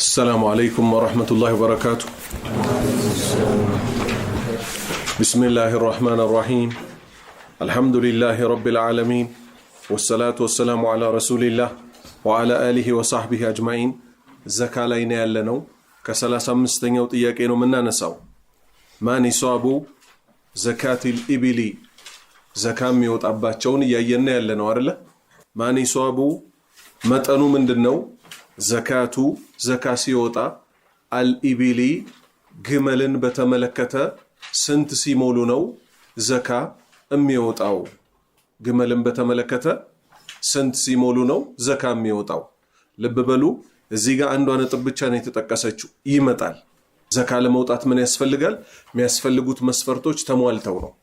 السلام عليكم ورحمة الله وبركاته. بسم الله الرحمن الرحيم. الحمد لله رب العالمين، والصلاة والسلام على رسول الله وعلى آله وصحبه أجمعين. زكاة لين يلنو كسلاسة مستنيو تياكينو مننا نساو ما نصابو زكاة الإبلي زكاة ميوت أباتشون ياينا يلنو أرلا ما نصابو متأنو من دنو زكاة زكاة سيوتا الإبلي جملن بتملكته سنت سيمولونو زكاة أميوت أو جملن بتملكته سنت سيمولونو زكاة أميوت أو لببلو زيغا عنده أنا تبتشاني تتكسچو يمتال زكاة لموتات من يسفلقال ما يسفلقوت مسفرتوش تموالتونو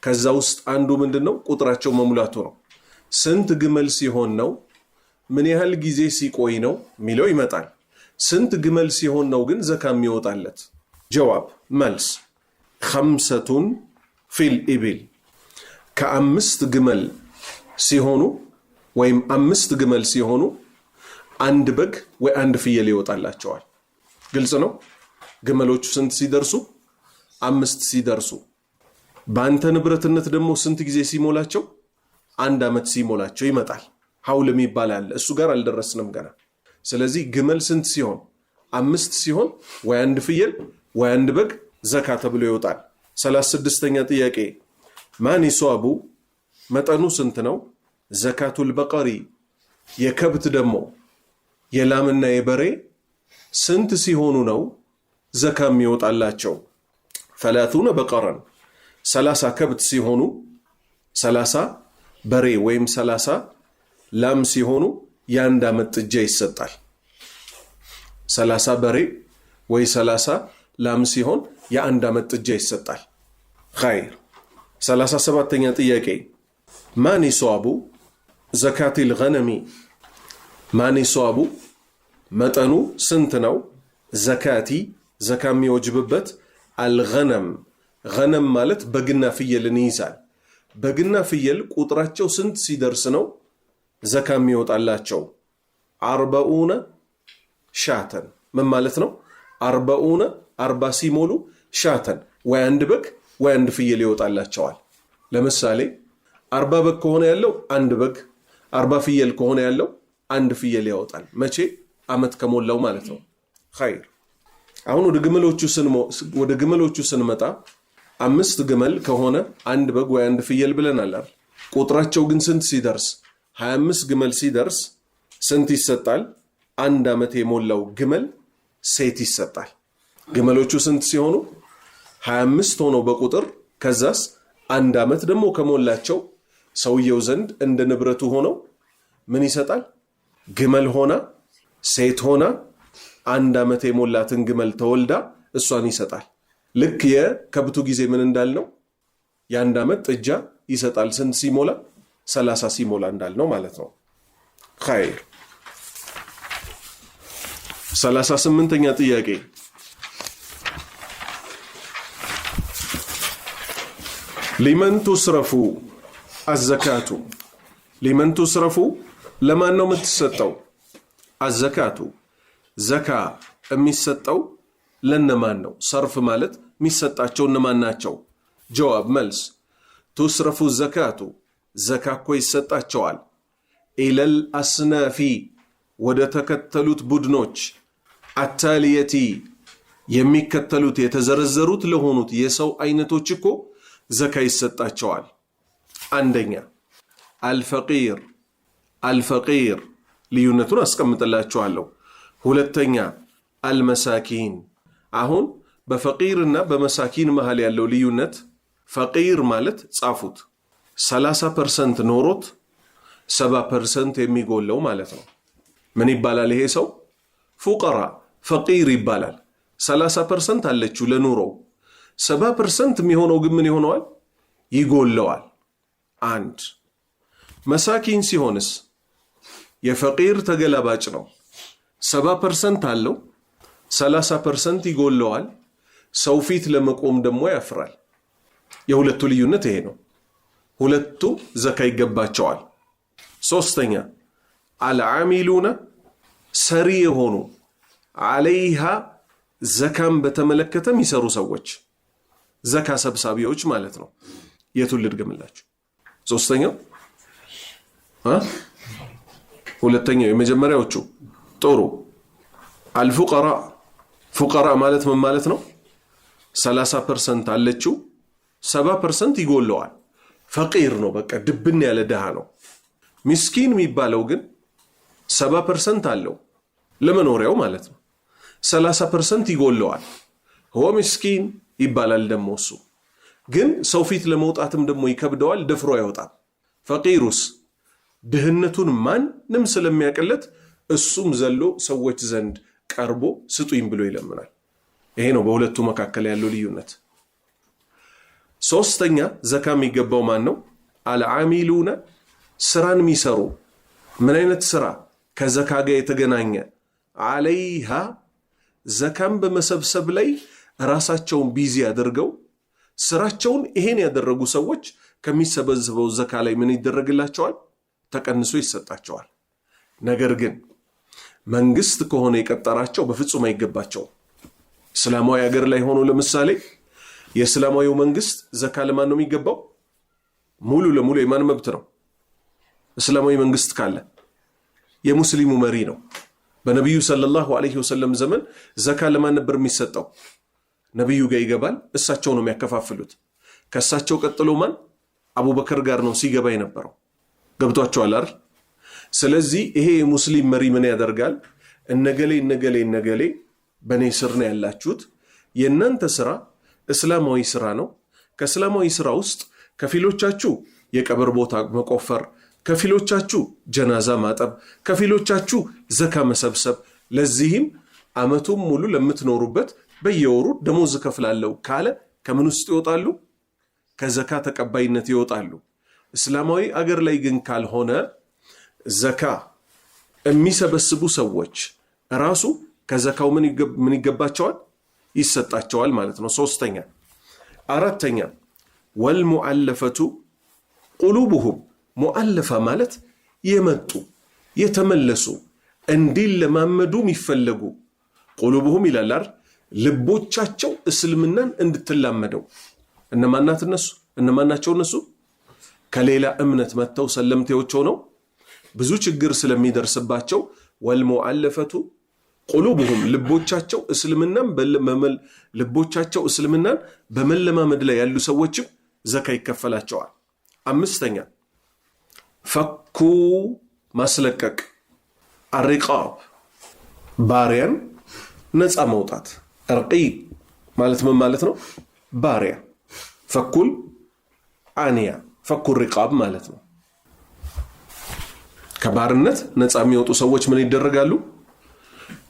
كذا وسط عنده من دنو قطراتشو ممولاتونو سنت جمل سيهون نو من يهال جيزي سيكوي نو ميلو يمتال سنت جمل سيهون نو جن زكاة ميوتالت. جواب ملس 5 في الإبل كأمست جمل سيهونو ويم أمست جمل سيهونو عند بق وعند فيل يوتالات شوال قلت نو جملوش سنت سيدرسو أمست سيدرسو بانتا نبرت النتدمو سنت جيزي سيمولاتشو عند أمت سيمولاتشو يمتال حول ميبالال السجار الدرسنا مجانا سلازي جمل سنت سيهون أمست سيهون وعند فيل وعند بق زكاة بلو يوتال 36 ጥያቄ ما نصابو متأنو سنتنو زكاة البقري يكبت دمو يلامنا يبري سنت سيهونو نو زكاة ميوت اللاتشو 30 بقرا 30 كبت سيهونو 30 بري ويم 30 لام سيهونو ياندا متجي يسطال 30 بري وي 30 لام سيهون ياندا متجي يسطال خير 37 ጥያቄ ما نصابو زكاة الغنمي ما نصابو متأنو سنتنو زكاتي زكاة ميوجببت الغنم غنم مالت بقنا فيل نيزال بقنا فيل قطراتشو سنت سيدرسنو زكاة ميوت اللاتشو 40 شاتن من مالتنو 40 سيمولو شاتن وعند بك وعند فيل يوت اللاتشوال لمثالي 40 بك كهون يالو عند بك 40 فيل كهون يالو عند فيل يوتال ماشي አመት ከሞላው ማለት ነው خير አሁን ወደ ግመሎቹ ስንመጣ 5 ግመል ከሆነ አንድ በግ ወይ አንድ ፍየል ብለናል አይደል ቁጥራቸው ግን ስንት ሲደርስ 25 ግመል ሲደርስ ስንት ይሰጣል አንድ አመት የሞላው ግመል ሴት ይሰጣል ግመሎቹ ስንት ሲሆኑ 25 ሆነው በቁጥር ከዛስ አንድ አመት ደግሞ ከሞላቸው ሰውየው ዘንድ እንደ ንብረቱ ሆነው ምን ይሰጣል ግመል ሆና ሴት ሆና አንድ አመት የሞላትን ግመል ተወልዳ እሷን ይሰጣል ልክ የከብቱ ጊዜ ምን እንዳልነው የአንድ አመት ጥጃ ይሰጣል ስንት ሲሞላ 30 ሲሞላ እንዳልነው ማለት ነው خير 38ኛ ጥያቄ لمن تصرف الزكاة لمن تصرف لمن ነው የምትሰጠው الزكاة زكاة የሚሰጠው ለነማን ነው صرف ማለት የሚሰጣቸው እነማን ናቸው جواب መልስ تصرف الزكاة زكاة እኮ ይሰጣቸዋል إلى الأصناف ወደ ተከተሉት ቡድኖች አታሊየቲ የሚከተሉት የተዘረዘሩት ለሆኑት የሰው አይነቶች እኮ ዘካ ይሰጣቸዋል አንደኛ الفقير ልዩነቱን አስቀምጥላችኋለሁ ሁለተኛ المساكين አሁን በፈቂርና በመሳኪን መሃል ያለው ልዩነት ፈቂር ማለት ጻፉት 30% ኖሮት 70% የሚጎለው ማለት ነው ምን ይባላል ይሄ ሰው ፉቀራ ፈቂር ይባላል 30% አለችው ለኑሮው 70% የሚሆነው ግን ምን ይሆነዋል ይጎለዋል አንድ መሳኪን ሲሆንስ የፈቂር ተገላባጭ ነው 70% አለው 30% ይጎለዋል ሰው ፊት ለመቆም ደግሞ ያፍራል የሁለቱ ልዩነት ይሄ ነው ሁለቱ ዘካ ይገባቸዋል ሶስተኛ العاملون سري هونو አለይሃ ዘካም በተመለከተ የሚሰሩ ሰዎች ዘካ ሰብሳቢዎች ማለት ነው። የቱን ልድገምላችሁ? ሶስተኛው ሁለተኛው የመጀመሪያዎቹ ጥሩ አልፉቀራ ፉቀራ ማለት ምን ማለት ነው? 30% አለችው 70% ይጎለዋል። ፈቂር ነው፣ በቃ ድብን ያለ ድሃ ነው። ምስኪን የሚባለው ግን 70% አለው ለመኖሪያው ማለት ነው፣ 30% ይጎለዋል። هو ምስኪን ይባላል። ደግሞ እሱ ግን ሰው ፊት ለመውጣትም ደግሞ ይከብደዋል፣ ደፍሮ አይወጣም። ፈቂሩስ ድህነቱን ማንም ስለሚያቀለት እሱም ዘሎ ሰዎች ዘንድ ቀርቦ ስጡኝ ብሎ ይለምናል። ይሄ ነው በሁለቱ መካከል ያለው ልዩነት። ሶስተኛ ዘካ የሚገባው ማን ነው? አልዓሚሉነ ስራን የሚሰሩ። ምን አይነት ስራ? ከዘካ ጋር የተገናኘ አለይሃ ዘካን በመሰብሰብ ላይ ራሳቸውን ቢዚ አድርገው ስራቸውን ይሄን ያደረጉ ሰዎች ከሚሰበሰበው ዘካ ላይ ምን ይደረግላቸዋል? ተቀንሶ ይሰጣቸዋል። ነገር ግን መንግስት ከሆነ የቀጠራቸው በፍጹም አይገባቸው። እስላማዊ ሀገር ላይ ሆኖ ለምሳሌ የእስላማዊው መንግስት ዘካ ለማን ነው የሚገባው? ሙሉ ለሙሉ የማን መብት ነው? እስላማዊ መንግስት ካለ የሙስሊሙ መሪ ነው። በነብዩ ሰለላሁ ዐለይሂ ወሰለም ዘመን ዘካ ለማን ነበር የሚሰጠው? ነብዩ ጋር ይገባል፣ እሳቸው ነው የሚያከፋፍሉት። ከእሳቸው ቀጥሎ ማን? አቡበከር ጋር ነው ሲገባ የነበረው። ገብቷቸዋል አይደል? ስለዚህ ይሄ የሙስሊም መሪ ምን ያደርጋል? እነገሌ በኔ ስር ነው ያላችሁት፣ የእናንተ ስራ እስላማዊ ስራ ነው። ከእስላማዊ ስራ ውስጥ ከፊሎቻችሁ የቀብር ቦታ መቆፈር፣ ከፊሎቻችሁ ጀናዛ ማጠብ፣ ከፊሎቻችሁ ዘካ መሰብሰብ። ለዚህም አመቱን ሙሉ ለምትኖሩበት በየወሩ ደሞዝ ከፍላለሁ ካለ ከምን ውስጥ ይወጣሉ? ከዘካ ተቀባይነት ይወጣሉ። እስላማዊ አገር ላይ ግን ካልሆነ ዘካ የሚሰበስቡ ሰዎች ራሱ ከዘካው ምን ይገባቸዋል? ይሰጣቸዋል ማለት ነው። ሶስተኛ አራተኛ ወልሙአለፈቱ ቁሉቡሁም። ሙአለፋ ማለት የመጡ የተመለሱ እንዲለማመዱ የሚፈለጉ ቁሉቡሁም ይላል ልቦቻቸው እስልምናን እንድትላመደው። እነማናቸው እነሱ? ከሌላ እምነት መጥተው ሰለምቴዎች ሆነው ብዙ ችግር ስለሚደርስባቸው ወልሙአለፈቱ ቁሉቡሁም ልቦቻቸው እስልምናን በመለማመድ ላይ ያሉ ሰዎችም ዘካ ይከፈላቸዋል። አምስተኛ ፈኩ ማስለቀቅ፣ አሪቃብ ባሪያን ነፃ መውጣት። አርቂብ ማለት ምን ማለት ነው? ባሪያ። ፈኩል አንያ ፈኩ ሪቃብ ማለት ነው። ከባርነት ነፃ የሚወጡ ሰዎች ምን ይደረጋሉ?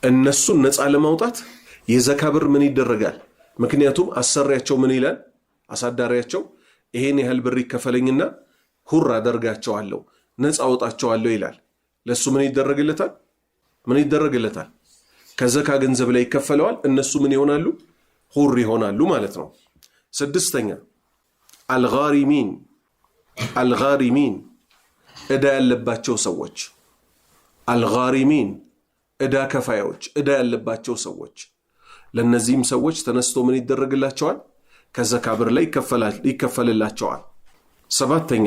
እነሱን ነፃ ለማውጣት የዘካ ብር ምን ይደረጋል? ምክንያቱም አሰሪያቸው ምን ይላል? አሳዳሪያቸው ይሄን ያህል ብር ይከፈለኝና ሁር አደርጋቸዋለሁ፣ ነፃ አውጣቸዋለሁ ይላል። ለሱ ምን ይደረግለታል? ከዘካ ገንዘብ ላይ ይከፈለዋል። እነሱ ምን ይሆናሉ? ሁር ይሆናሉ ማለት ነው። ስድስተኛ አልጋሪሚን ዕዳ ያለባቸው ሰዎች። አልጋሪሚን ዕዳ ከፋዮች፣ ዕዳ ያለባቸው ሰዎች። ለነዚህም ሰዎች ተነስቶ ምን ይደረግላቸዋል? ከዘካ ብር ላይ ይከፈልላቸዋል። ሰባተኛ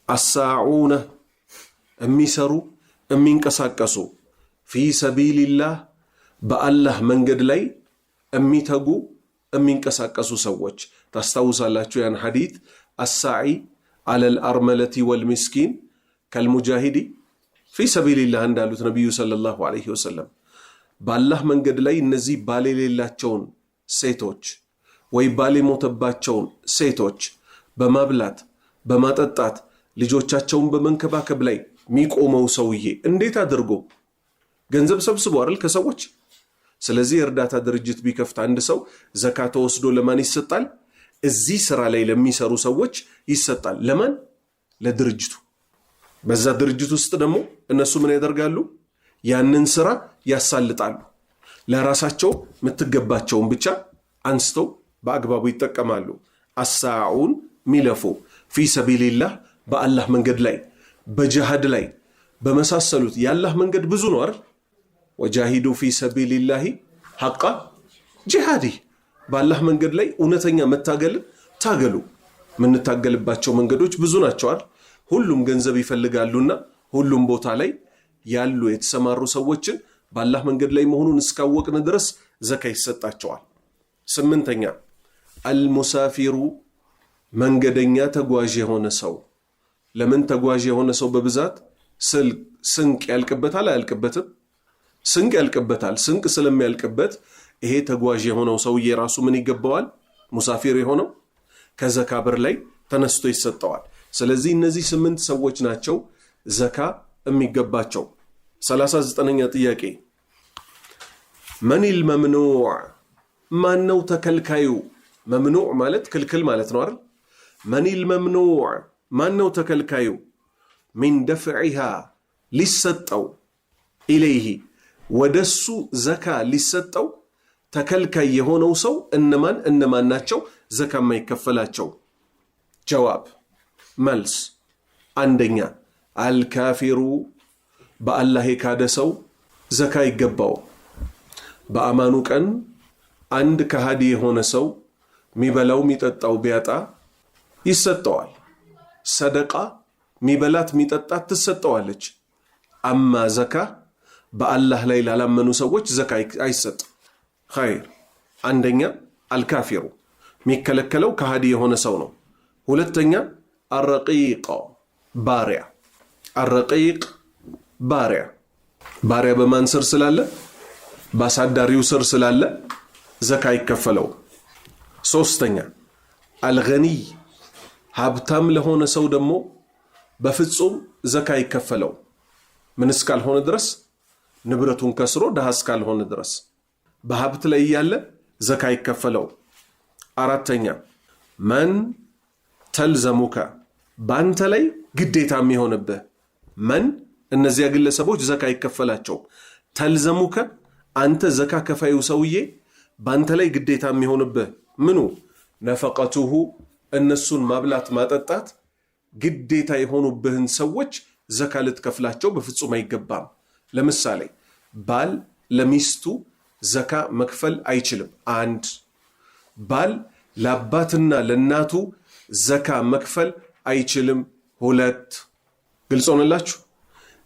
አሳዑነ የሚሰሩ የሚንቀሳቀሱ ፊ ሰቢልላህ በአላህ መንገድ ላይ የሚተጉ የሚንቀሳቀሱ ሰዎች። ታስታውሳላችሁ ያን ሐዲት አሳዒ አለል አርመለቲ ወልሚስኪን ከልሙጃሂዲ ፊ ሰቢልላህ እንዳሉት ነቢዩ ሰለላሁ ዐለይሂ ወሰለም። በአላህ መንገድ ላይ እነዚህ ባል የሌላቸውን ሴቶች ወይ ባል የሞተባቸውን ሴቶች በማብላት በማጠጣት ልጆቻቸውን በመንከባከብ ላይ የሚቆመው ሰውዬ እንዴት አድርጎ ገንዘብ ሰብስቦ አይደል ከሰዎች። ስለዚህ የእርዳታ ድርጅት ቢከፍት አንድ ሰው ዘካ ተወስዶ ለማን ይሰጣል? እዚህ ስራ ላይ ለሚሰሩ ሰዎች ይሰጣል። ለማን? ለድርጅቱ። በዛ ድርጅት ውስጥ ደግሞ እነሱ ምን ያደርጋሉ? ያንን ስራ ያሳልጣሉ። ለራሳቸው የምትገባቸውን ብቻ አንስተው በአግባቡ ይጠቀማሉ። አሳዑን ሚለፉ ፊ ሰቢልላህ በአላህ መንገድ ላይ በጅሃድ ላይ በመሳሰሉት። የአላህ መንገድ ብዙ ነው አይደል? ወጃሂዱ ፊ ሰቢልላሂ ሐቃ ጂሃዲ በአላህ መንገድ ላይ እውነተኛ መታገል ታገሉ። የምንታገልባቸው መንገዶች ብዙ ናቸዋል። ሁሉም ገንዘብ ይፈልጋሉና ሁሉም ቦታ ላይ ያሉ የተሰማሩ ሰዎችን በአላህ መንገድ ላይ መሆኑን እስካወቅን ድረስ ዘካ ይሰጣቸዋል። 8ኛ አልሙሳፊሩ መንገደኛ ተጓዥ የሆነ ሰው። ለምን ተጓዥ የሆነ ሰው በብዛት ስንቅ ያልቅበታል አያልቅበትም? ስንቅ ያልቅበታል። ስንቅ ስለሚያልቅበት ይሄ ተጓዥ የሆነው ሰውዬ ራሱ ምን ይገባዋል? ሙሳፊር የሆነው ከዘካ ብር ላይ ተነስቶ ይሰጠዋል። ስለዚህ እነዚህ 8 ሰዎች ናቸው ዘካ የሚገባቸው። 39ኛ ጥያቄ መኒል መምኑዕ ማነው ተከልካዩ? መምኑዕ ማለት ክልክል ማለት ነው አይደል? መኒል መምኑዕ ማነው ተከልካዩ? ሚን ደፍዒሃ ሊሰጠው ኢለይሂ ወደሱ ዘካ ሊሰጠው ተከልካይ የሆነው ሰው እነማን ናቸው ዘካ የማይከፈላቸው? ጀዋብ መልስ 1ኛ አልካፊሩ በአላህ የካደ ሰው ዘካ ይገባው። በአማኑ ቀን አንድ ከሃዲ የሆነ ሰው ሚበላው ሚጠጣው ቢያጣ ይሰጠዋል። ሰደቃ ሚበላት ሚጠጣት ትሰጠዋለች። አማ ዘካ በአላህ ላይ ላላመኑ ሰዎች ዘካ አይሰጥ። ኸይር 1ኛ አልካፊሩ ሚከለከለው ከሃዲ የሆነ ሰው ነው። 2ኛ አረቂቅ ባሪያ። አረቂቅ ባሪያ በማን ስር ስላለ? በአሳዳሪው ስር ስላለ ዘካ ይከፈለው። 3ኛ አልገኒይ ሀብታም ለሆነ ሰው ደግሞ በፍጹም ዘካ ይከፈለው። ምን እስካልሆነ ድረስ? ንብረቱን ከስሮ ደሃ እስካልሆነ ድረስ። በሀብት ላይ ያለ ዘካ ይከፈለው። 4ኛ መን ተልዘሙከ ባንተ ላይ ግዴታ የሚሆንብህ። መን እነዚያ ግለሰቦች ዘካ ይከፈላቸው። ተልዘሙከ አንተ ዘካ ከፋዩ ሰውዬ ባንተ ላይ ግዴታ የሚሆንብህ ምኑ? ነፈቀቱሁ እነሱን ማብላት ማጠጣት ግዴታ የሆኑብህን ሰዎች ዘካ ልትከፍላቸው በፍጹም አይገባም። ለምሳሌ ባል ለሚስቱ ዘካ መክፈል አይችልም። 1 ባል ለአባትና ለእናቱ ዘካ መክፈል አይችልም። 2 ግልጽ ሆነላችሁ?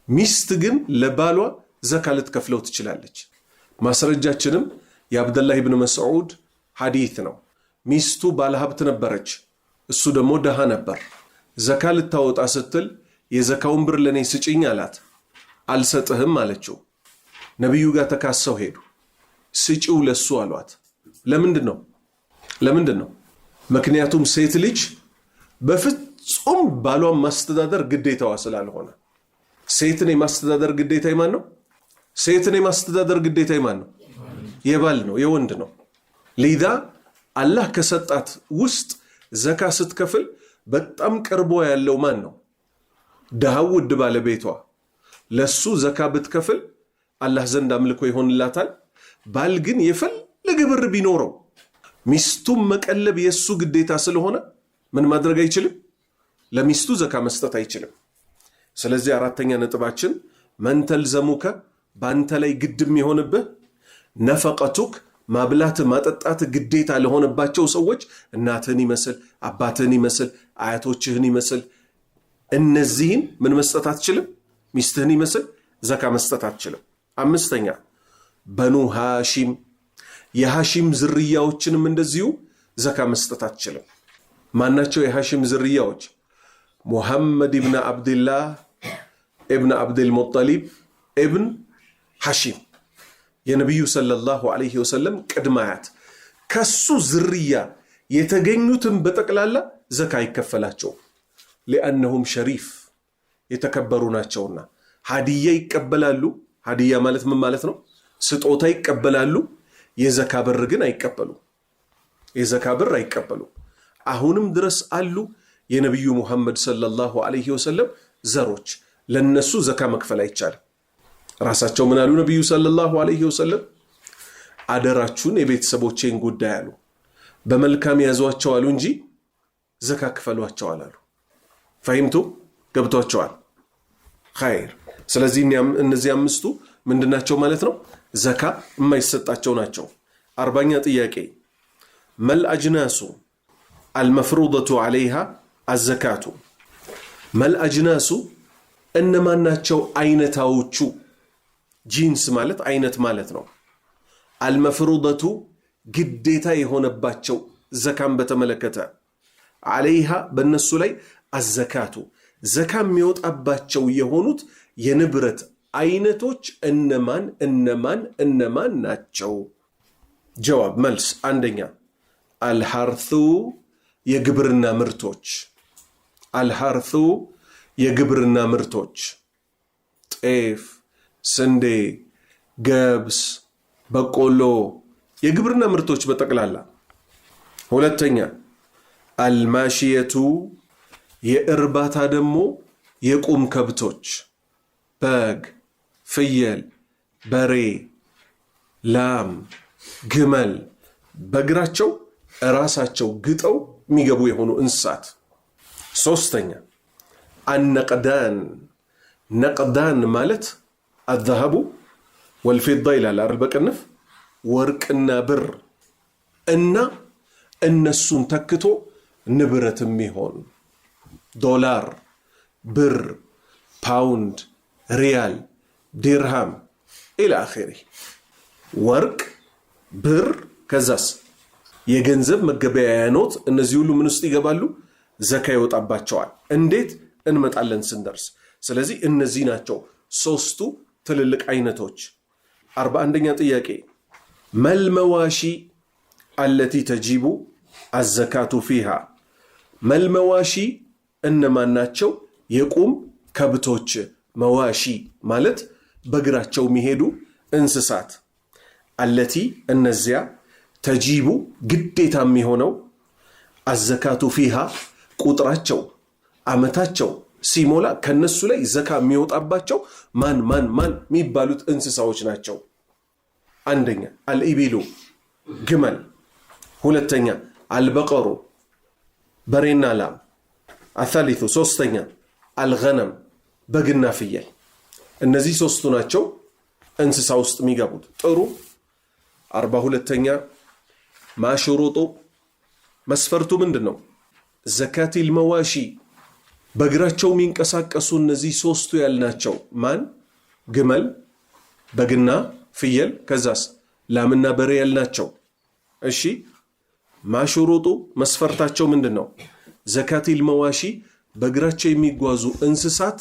ሚስት ግን ለባሏ ዘካ ልትከፍለው ትችላለች። ማስረጃችንም የአብደላህ ኢብኑ መስዑድ ሐዲት ነው። ሚስቱ ባለሀብት ነበረች፣ እሱ ደግሞ ደሃ ነበር። ዘካ ልታወጣ ስትል የዘካውን ብር ለኔ ስጪኝ አላት። አልሰጥህም አለችው። ነብዩ ጋር ተካሰው ሄዱ። ስጪው ለሱ አሏት። ለምንድን ነው? ምክንያቱም ሴት ልጅ በፍጹም ባሏን ማስተዳደር ግዴታዋ ስላልሆነ። ሴትን የማስተዳደር ግዴታ የማን ነው? ሴትን የማስተዳደር ግዴታ የማን ነው? የባል ነው፣ የወንድ ነው። ሊዛ አላህ ከሰጣት ውስጥ ዘካ ስትከፍል በጣም ቀርቦ ያለው ማን ነው? ደሃው ውድ ባለቤቷ። ለሱ ዘካ ብትከፍል አላህ ዘንድ አምልኮ ይሆንላታል። ባል ግን የፈለገ ብር ቢኖረው ሚስቱን መቀለብ የሱ ግዴታ ስለሆነ ምን ማድረግ አይችልም? ለሚስቱ ዘካ መስጠት አይችልም። ስለዚህ 4ኛ ነጥባችን መን ተልዘሙከ ባንተ ላይ ግድም የሆነብህ ነፈቀቱክ ማብላት ማጠጣት ግዴታ ለሆነባቸው ሰዎች እናትህን ይመስል አባትህን ይመስል አያቶችህን ይመስል እነዚህን ምን መስጠት አትችልም? ሚስትህን ይመስል ዘካ መስጠት አትችልም። 5ኛ በኑ ሃሺም የሃሺም ዝርያዎችንም እንደዚሁ ዘካ መስጠት አትችልም። ማናቸው የሃሺም ዝርያዎች? ሙሐመድ ኢብኑ አብድላህ ኢብኑ አብዱል ሙጠሊብ ኢብን ሃሺም የነብዩ ሰለላሁ ዐለይሂ ወሰለም ቅድመ አያት። ከሱ ዝርያ የተገኙትን በጠቅላላ ዘካ ይከፈላቸው። لأنهم ሸሪፍ የተከበሩ ናቸውና ሀዲያ ይቀበላሉ። ሀዲያ ማለት ምን ማለት ነው? ስጦታ ይቀበላሉ። የዘካ ብር ግን አይቀበሉ። የዘካ ብር አይቀበሉ። አሁንም ድረስ አሉ የነብዩ ሙሐመድ ሰለላሁ ዐለይሂ ወሰለም ዘሮች። ለነሱ ዘካ መክፈል አይቻልም። ራሳቸው ምን አሉ ነብዩ ሰለላሁ ዐለይሂ ወሰለም? አደራችሁን የቤተሰቦቼን ጉዳይ አሉ በመልካም ያዟቸው አሉ እንጂ ዘካ ክፈሏቸው አላሉ። ፈሂምቱ ገብቷቸዋል? ኸይር። ስለዚህ እነዚህ 5ቱ ምንድናቸው ማለት ነው? ዘካ የማይሰጣቸው ናቸው። 40ኛ ጥያቄ መል አጅናሱ አልመፍሩደቱ ዐለይሃ አዘካቱ። መል አጅናሱ እነማን ናቸው አይነታዎቹ? ጂንስ ማለት አይነት ማለት ነው። አልመፍሩደቱ ግዴታ የሆነባቸው ዘካን በተመለከተ፣ ዐለይሃ በእነሱ ላይ አዘካቱ ዘካ የሚወጣባቸው የሆኑት የንብረት አይነቶች እነማን ናቸው? ጀዋብ መልስ፣ አንደኛ አልሐርሱ የግብርና ምርቶች፣ አልሐርሱ የግብርና ምርቶች ጤፍ፣ ስንዴ፣ ገብስ፣ በቆሎ የግብርና ምርቶች በጠቅላላ። ሁለተኛ አልማሽየቱ የእርባታ ደግሞ የቁም ከብቶች በግ፣ ፍየል፣ በሬ፣ ላም፣ ግመል በእግራቸው ራሳቸው ግጠው የሚገቡ የሆኑ እንስሳት። ሶስተኛ አነቅዳን ነቅዳን ማለት አዘሀቡ ወልፊዳ ይላል አይደል? በቅንፍ ወርቅና ብር እና እነሱን ተክቶ ንብረት የሚሆን ዶላር፣ ብር፣ ፓውንድ፣ ሪያል፣ ዲርሃም ኢላ አኺሪ። ወርቅ፣ ብር ከዛስ የገንዘብ መገበያያ ኖት። እነዚህ ሁሉ ምን ውስጥ ይገባሉ? ዘካ ይወጣባቸዋል። እንዴት እንመጣለን ስንደርስ። ስለዚህ እነዚህ ናቸው ሶስቱ ትልልቅ አይነቶች። 41ኛ ጥያቄ መልመዋሺ አለቲ ተጂቡ አዘካቱ ፊሃ። መልመዋሺ እነማን ናቸው? የቁም ከብቶች። መዋሺ ማለት በእግራቸው የሚሄዱ እንስሳት። አለቲ እነዚያ፣ ተጂቡ ግዴታ የሚሆነው፣ አዘካቱ ፊሃ ቁጥራቸው አመታቸው ሲሞላ ከነሱ ላይ ዘካ የሚወጣባቸው ማን የሚባሉት እንስሳዎች ናቸው? አንደኛ አልኢቢሉ ግመል፣ ሁለተኛ አልበቀሩ በሬና ላም፣ አሳሊቱ ሶስተኛ አልገነም በግና ፍየል። እነዚህ ሶስቱ ናቸው እንስሳ ውስጥ የሚገቡት። ጥሩ። 42ኛ ማሽሩጡ መስፈርቱ ምንድን ነው? ዘካቲል መዋሺ በእግራቸው የሚንቀሳቀሱ እነዚህ ሶስቱ ያልናቸው ማን? ግመል፣ በግና ፍየል፣ ከዛስ ላምና በሬ ያልናቸው። እሺ ማሽሩጡ መስፈርታቸው ምንድን ነው? ዘካቲል መዋሺ በእግራቸው የሚጓዙ እንስሳት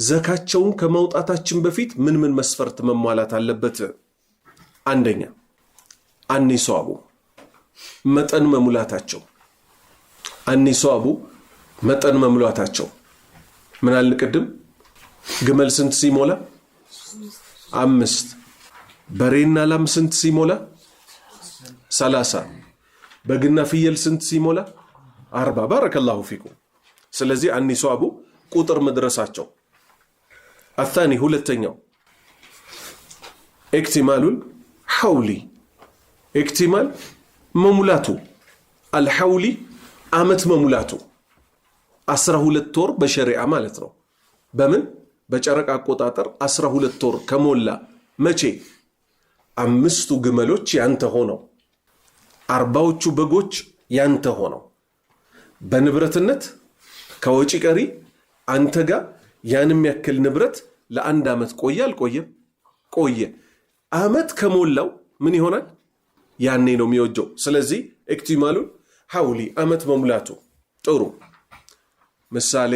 ዘካቸውን ከማውጣታችን በፊት ምን መስፈርት መሟላት አለበት? አንደኛ አኒሷቡ መጠን መሙላታቸው። አኒሷቡ መጠን መሙላታቸው ምን አለ ቅድም? ግመል ስንት ሲሞላ? 5። በሬና ላም ስንት ሲሞላ? 30። በግና ፍየል ስንት ሲሞላ? 40። ባረከላሁ ፊኩም። ስለዚህ አኒሷቡ ቁጥር መድረሳቸው። አታኒ ሁለተኛው ኢክቲማሉል ሐውሊ ኢክቲማል መሙላቱ፣ አልሐውሊ አመት መሙላቱ 12 ወር በሸሪዓ ማለት ነው። በምን በጨረቃ አቆጣጠር 12 ወር ከሞላ መቼ 5ቱ ግመሎች ያንተ ሆነው 40ዎቹ በጎች ያንተ ሆነው በንብረትነት ከወጪ ቀሪ አንተ ጋር ያንም ያክል ንብረት ለአንድ አመት ቆየ አልቆየም? ቆየ። አመት ከሞላው ምን ይሆናል? ያኔ ነው የሚወጀው። ስለዚህ ኢክቲማሉል ሐውሊ አመት መሙላቱ። ጥሩ ምሳሌ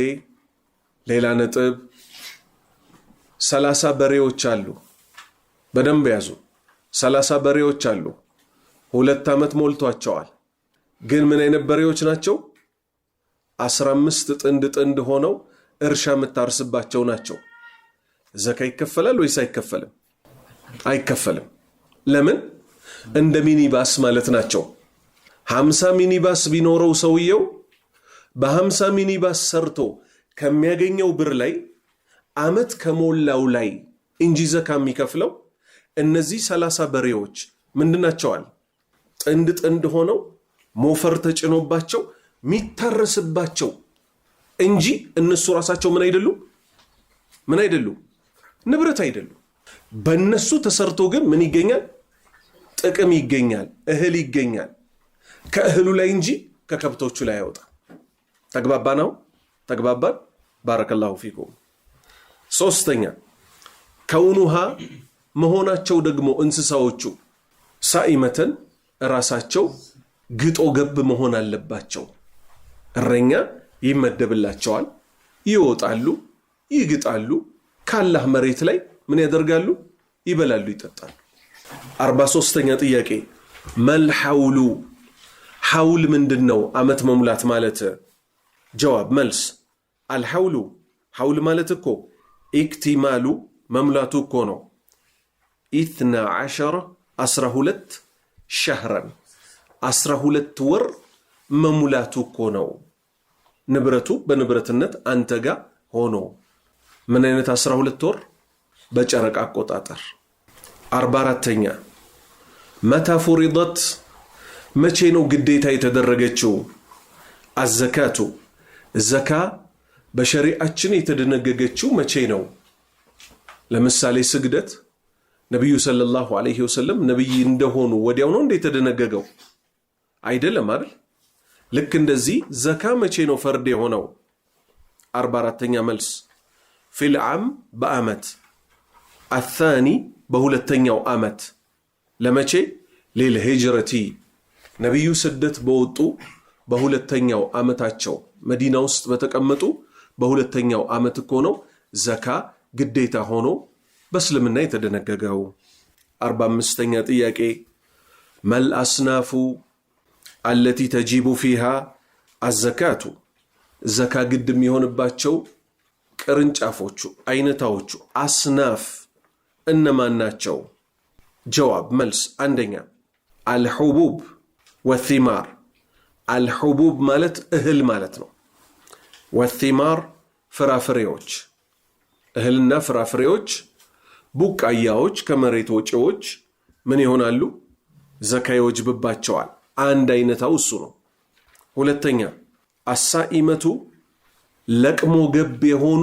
ሌላ ነጥብ 30 በሬዎች አሉ። በደንብ ያዙ። 30 በሬዎች አሉ። 2 አመት ሞልቷቸዋል። ግን ምን አይነት በሬዎች ናቸው? 15 ጥንድ ሆነው እርሻ የምታርስባቸው ናቸው። ዘካ ይከፈላል ወይስ አይከፈልም? አይከፈልም። ለምን? እንደ ሚኒባስ ማለት ናቸው። 50 ሚኒባስ ቢኖረው ሰውየው በ50 ሚኒባስ ሰርቶ ከሚያገኘው ብር ላይ አመት ከሞላው ላይ እንጂ ዘካ የሚከፍለው እነዚህ 30 በሬዎች ምንድናቸዋል? ጥንድ ሆነው ሞፈር ተጭኖባቸው ሚታረስባቸው እንጂ እነሱ ራሳቸው ምን አይደሉም? ንብረት አይደሉም። በእነሱ ተሰርቶ ግን ምን ይገኛል? ጥቅም ይገኛል፣ እህል ይገኛል። ከእህሉ ላይ እንጂ ከከብቶቹ ላይ አይወጣ። ተግባባናው? ተግባባን? ባረከላሁ ፊኩም። ሶስተኛ ከውኑሃ መሆናቸው ደግሞ እንስሳዎቹ ሳኢመተን ራሳቸው ግጦ ገብ መሆን አለባቸው። እረኛ ይመደብላቸዋል፣ ይወጣሉ፣ ይግጣሉ። ካላህ መሬት ላይ ምን ያደርጋሉ? ይበላሉ፣ ይጠጣሉ። 43ኛ ጥያቄ መልሐውሉ ሐውል ምንድነው? አመት መሙላት ማለት። ጀዋብ መልስ አልሐውሉ ሐውል ማለት እኮ ኢክቲማሉ መሙላቱ እኮ ነው። 12 ሸህረን 12 ወር መሙላቱ እኮ ነው። ንብረቱ በንብረትነት አንተ ጋር ሆኖ ምን አይነት 12 ወር? በጨረቃ አቆጣጠር። 44ኛ መታ ፉሪደት መቼ ነው ግዴታ የተደረገችው? አዘካቱ ዘካ በሸሪዓችን የተደነገገችው መቼ ነው? ለምሳሌ ስግደት ነብዩ ሰለላሁ ዐለይሂ ወሰለም ነብይ እንደሆኑ ወዲያው ነው እንደተደነገገው አይደለም አይደል? ልክ እንደዚህ ዘካ መቼ ነው ፈርድ የሆነው? 44ኛ መልስ ፊል ዓም በአመት አታኒ በሁለተኛው አመት። ለመቼ? ሊልሂጅረቲ ነብዩ ስደት በወጡ በሁለተኛው አመታቸው መዲና ውስጥ በተቀመጡ በሁለተኛው አመት እኮ ነው ዘካ ግዴታ ሆኖ በእስልምና የተደነገገው። 45ኛ ጥያቄ መል አስናፉ አለቲ ተጂቡ ፊሃ አዘካቱ ዘካ ግድ የሚሆንባቸው ቅርንጫፎቹ አይነታዎቹ አስናፍ እነማን ናቸው? ጀዋብ መልስ አንደኛ አልሑቡብ ወቲማር። አልሑቡብ ማለት እህል ማለት ነው። ወቲማር ፍራፍሬዎች፣ እህልና ፍራፍሬዎች ቡቃያዎች ከመሬት ወጪዎች ምን ይሆናሉ? ዘካ ይወጅብባቸዋል። አንድ አይነታው እሱ ነው። ሁለተኛ አሳኢመቱ ለቅሞ ገብ የሆኑ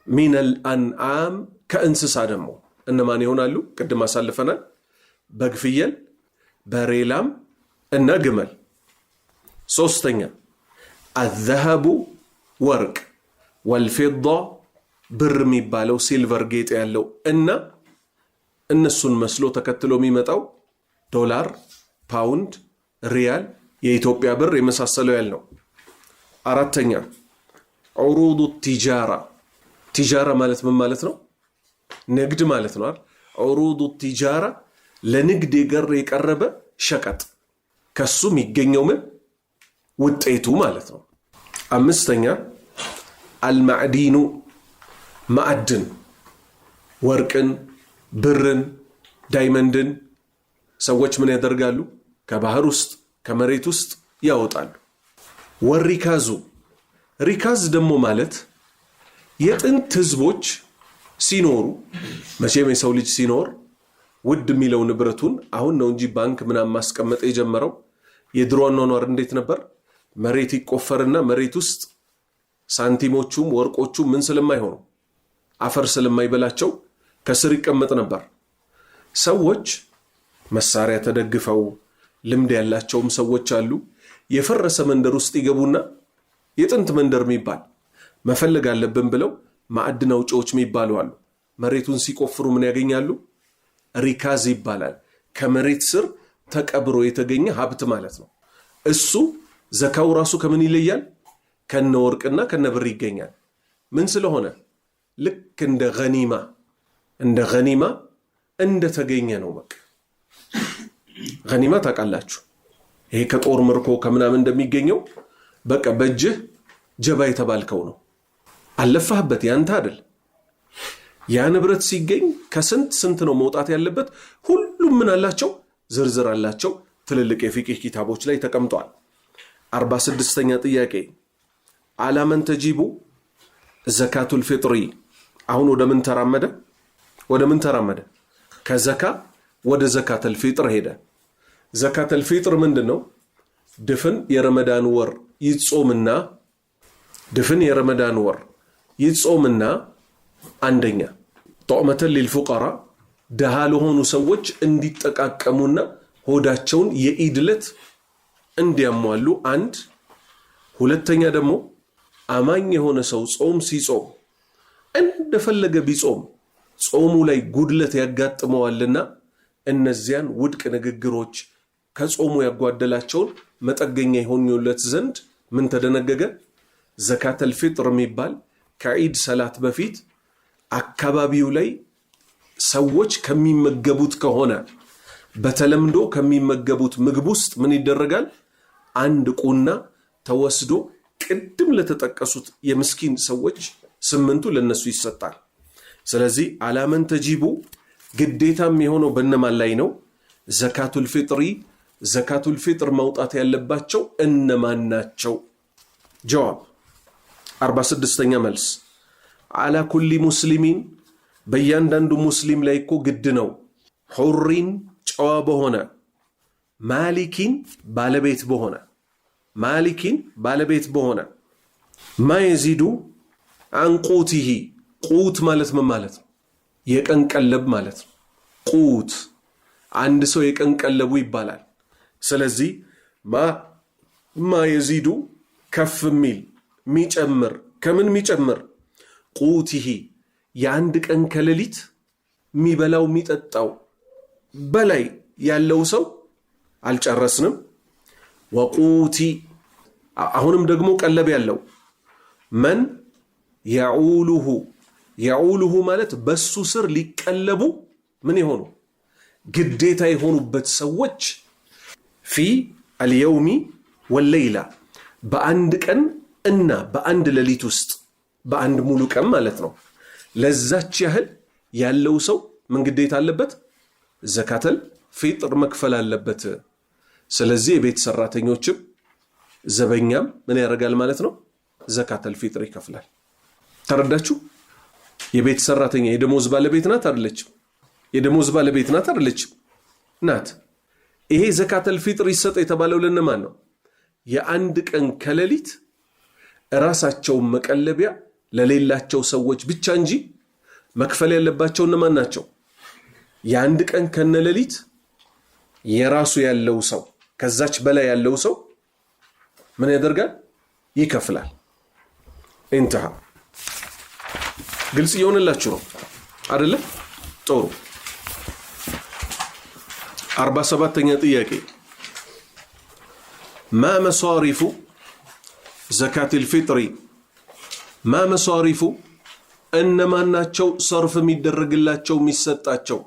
ሚነል አንዓም ከእንስሳ ደግሞ እነማን ይሆናሉ? ቅድም አሳልፈናል። በግ፣ ፍየል፣ በሬ፣ ላም እና ግመል። ሶስተኛ አዘሀቡ ወርቅ፣ ወልፊዳ ብር የሚባለው ሲልቨር ጌጥ ያለው እና እነሱን መስሎ ተከትሎ የሚመጣው ዶላር፣ ፓውንድ፣ ሪያል፣ የኢትዮጵያ ብር የመሳሰለው ያለው። አራተኛ ዑሩዱ ቲጃራ። ቲጃራ ማለት ምን ማለት ነው? ንግድ ማለት ነው አይደል? ዑሩዱ ቲጃራ ለንግድ የቀረበ ሸቀጥ ከሱ የሚገኘው ምን ውጤቱ ማለት ነው። አምስተኛ አልማዕዲኑ ማዕድን፣ ወርቅን፣ ብርን፣ ዳይመንድን ሰዎች ምን ያደርጋሉ? ከባህር ውስጥ ከመሬት ውስጥ ያወጣሉ። ወሪካዙ ሪካዝ ደግሞ ማለት የጥንት ህዝቦች ሲኖሩ መቼም የሰው ልጅ ሲኖር ውድ የሚለው ንብረቱን አሁን ነው እንጂ ባንክ ምናምን ማስቀመጥ የጀመረው። የድሮ አኗኗር እንዴት ነበር? መሬት ይቆፈርና መሬት ውስጥ ሳንቲሞቹም ወርቆቹም ምን ስለማይሆኑ አፈር ስለማይበላቸው ከስር ይቀመጥ ነበር። ሰዎች መሳሪያ ተደግፈው ልምድ ያላቸውም ሰዎች አሉ። የፈረሰ መንደር ውስጥ ይገቡና የጥንት መንደር የሚባል መፈለግ አለብን ብለው ማዕድን አውጪዎች የሚባሉ አሉ። መሬቱን ሲቆፍሩ ምን ያገኛሉ? ሪካዝ ይባላል። ከመሬት ስር ተቀብሮ የተገኘ ሀብት ማለት ነው። እሱ ዘካው ራሱ ከምን ይለያል? ከነ ወርቅና ከነ ብር ይገኛል። ምን ስለሆነ? ልክ እንደ ገኒማ እንደተገኘ ነው። በቃ ገኒማ ታውቃላችሁ፣ ይሄ ከጦር ምርኮ ከምናምን እንደሚገኘው በቃ በእጅህ ጀባ የተባልከው ነው። አለፋህበት፣ ያንተ አይደል። ያ ንብረት ሲገኝ ከስንት ነው መውጣት ያለበት? ሁሉም ምን አላቸው? ዝርዝር አላቸው። ትልልቅ የፊቅህ ኪታቦች ላይ ተቀምጧል። 46ኛ ጥያቄ አላመን ተጂቡ ዘካቱል ፊጥሪ። አሁን ወደ ምን ተራመደ? ከዘካ ወደ ዘካቱል ፊጥር ሄደ። ዘካቱል ፊጥር ምንድነው? ድፍን የረመዳን ወር ይጾምና አንደኛ ጦዕመተን ሊልፉቀራ ደሃ ለሆኑ ሰዎች እንዲጠቃቀሙና ሆዳቸውን የኢድ ዕለት እንዲያሟሉ አንድ። ሁለተኛ ደግሞ አማኝ የሆነ ሰው ጾም ሲጾም እንደፈለገ ቢጾም ጾሙ ላይ ጉድለት ያጋጥመዋልና እነዚያን ውድቅ ንግግሮች ከጾሙ ያጓደላቸውን መጠገኛ ይሆኑለት ዘንድ ምን ተደነገገ? ዘካተል ፊጥር የሚባል ከዒድ ሰላት በፊት አካባቢው ላይ ሰዎች ከሚመገቡት ከሆነ በተለምዶ ከሚመገቡት ምግብ ውስጥ ምን ይደረጋል? አንድ ቁና ተወስዶ ቅድም ለተጠቀሱት የምስኪን ሰዎች 8ቱ ለነሱ ይሰጣል። ስለዚህ አላመን ተጂቡ ግዴታም የሆነው በእነማን ላይ ነው? ዘካቱል ፊጥር መውጣት ያለባቸው እነማን ናቸው? ጀዋብ 46ኛ መልስ አላ ኩሊ ሙስሊሚን በእያንዳንዱ ሙስሊም ላይ እኮ ግድ ነው። ሑሪን ጨዋ በሆነ ማሊኪን ባለቤት በሆነ ማ የዚዱ አንቁቲሂ ቁት ማለት ምን ማለት ነው? የቀን ቀለብ ማለት ነው። ቁት አንድ ሰው የቀን ቀለቡ ይባላል። ስለዚህ ማ የዚዱ ከፍ ሚል ሚጨምር ከምን ሚጨምር? ቁቲሂ የአንድ ቀን ከሌሊት ሚበላው ሚጠጣው በላይ ያለው ሰው አልጨረስንም። ወቁቲ አሁንም ደግሞ ቀለብ ያለው መን የዑሉሁ ማለት በሱ ስር ሊቀለቡ ምን የሆኑ ግዴታ የሆኑበት ሰዎች ፊ አልየውሚ ወለይላ በአንድ ቀን እና በአንድ ሌሊት ውስጥ በአንድ ሙሉ ቀን ማለት ነው። ለዛች ያህል ያለው ሰው ምን ግዴታ አለበት? ዘካተል ፊጥር መክፈል አለበት። ስለዚህ የቤት ሰራተኞችም ዘበኛም ምን ያደርጋል ማለት ነው? ዘካተል ፊጥር ይከፍላል። ተረዳችሁ? የቤት ሰራተኛ የደሞዝ ባለቤት ናት አይደለችም? የደሞዝ ባለቤት ናት አይደለችም? ናት። ይሄ ዘካተል ፊጥር ይሰጥ የተባለው ለነማን ነው? የአንድ ቀን ከሌሊት ራሳቸውን መቀለቢያ ለሌላቸው ሰዎች ብቻ እንጂ መክፈል ያለባቸው እነማን ናቸው? የአንድ ቀን ከነሌሊት የራሱ ያለው ሰው ከዛች በላይ ያለው ሰው ምን ያደርጋል? ይከፍላል። እንተሃ። ግልጽ እየሆነላችሁ ነው አይደለ? ጥሩ። 47ኛ ጥያቄ ማ መሷሪፉ ዘካተል ፊጥሪ እነማን ናቸው ሰርፍ የሚደረግላቸው የሚሰጣቸው?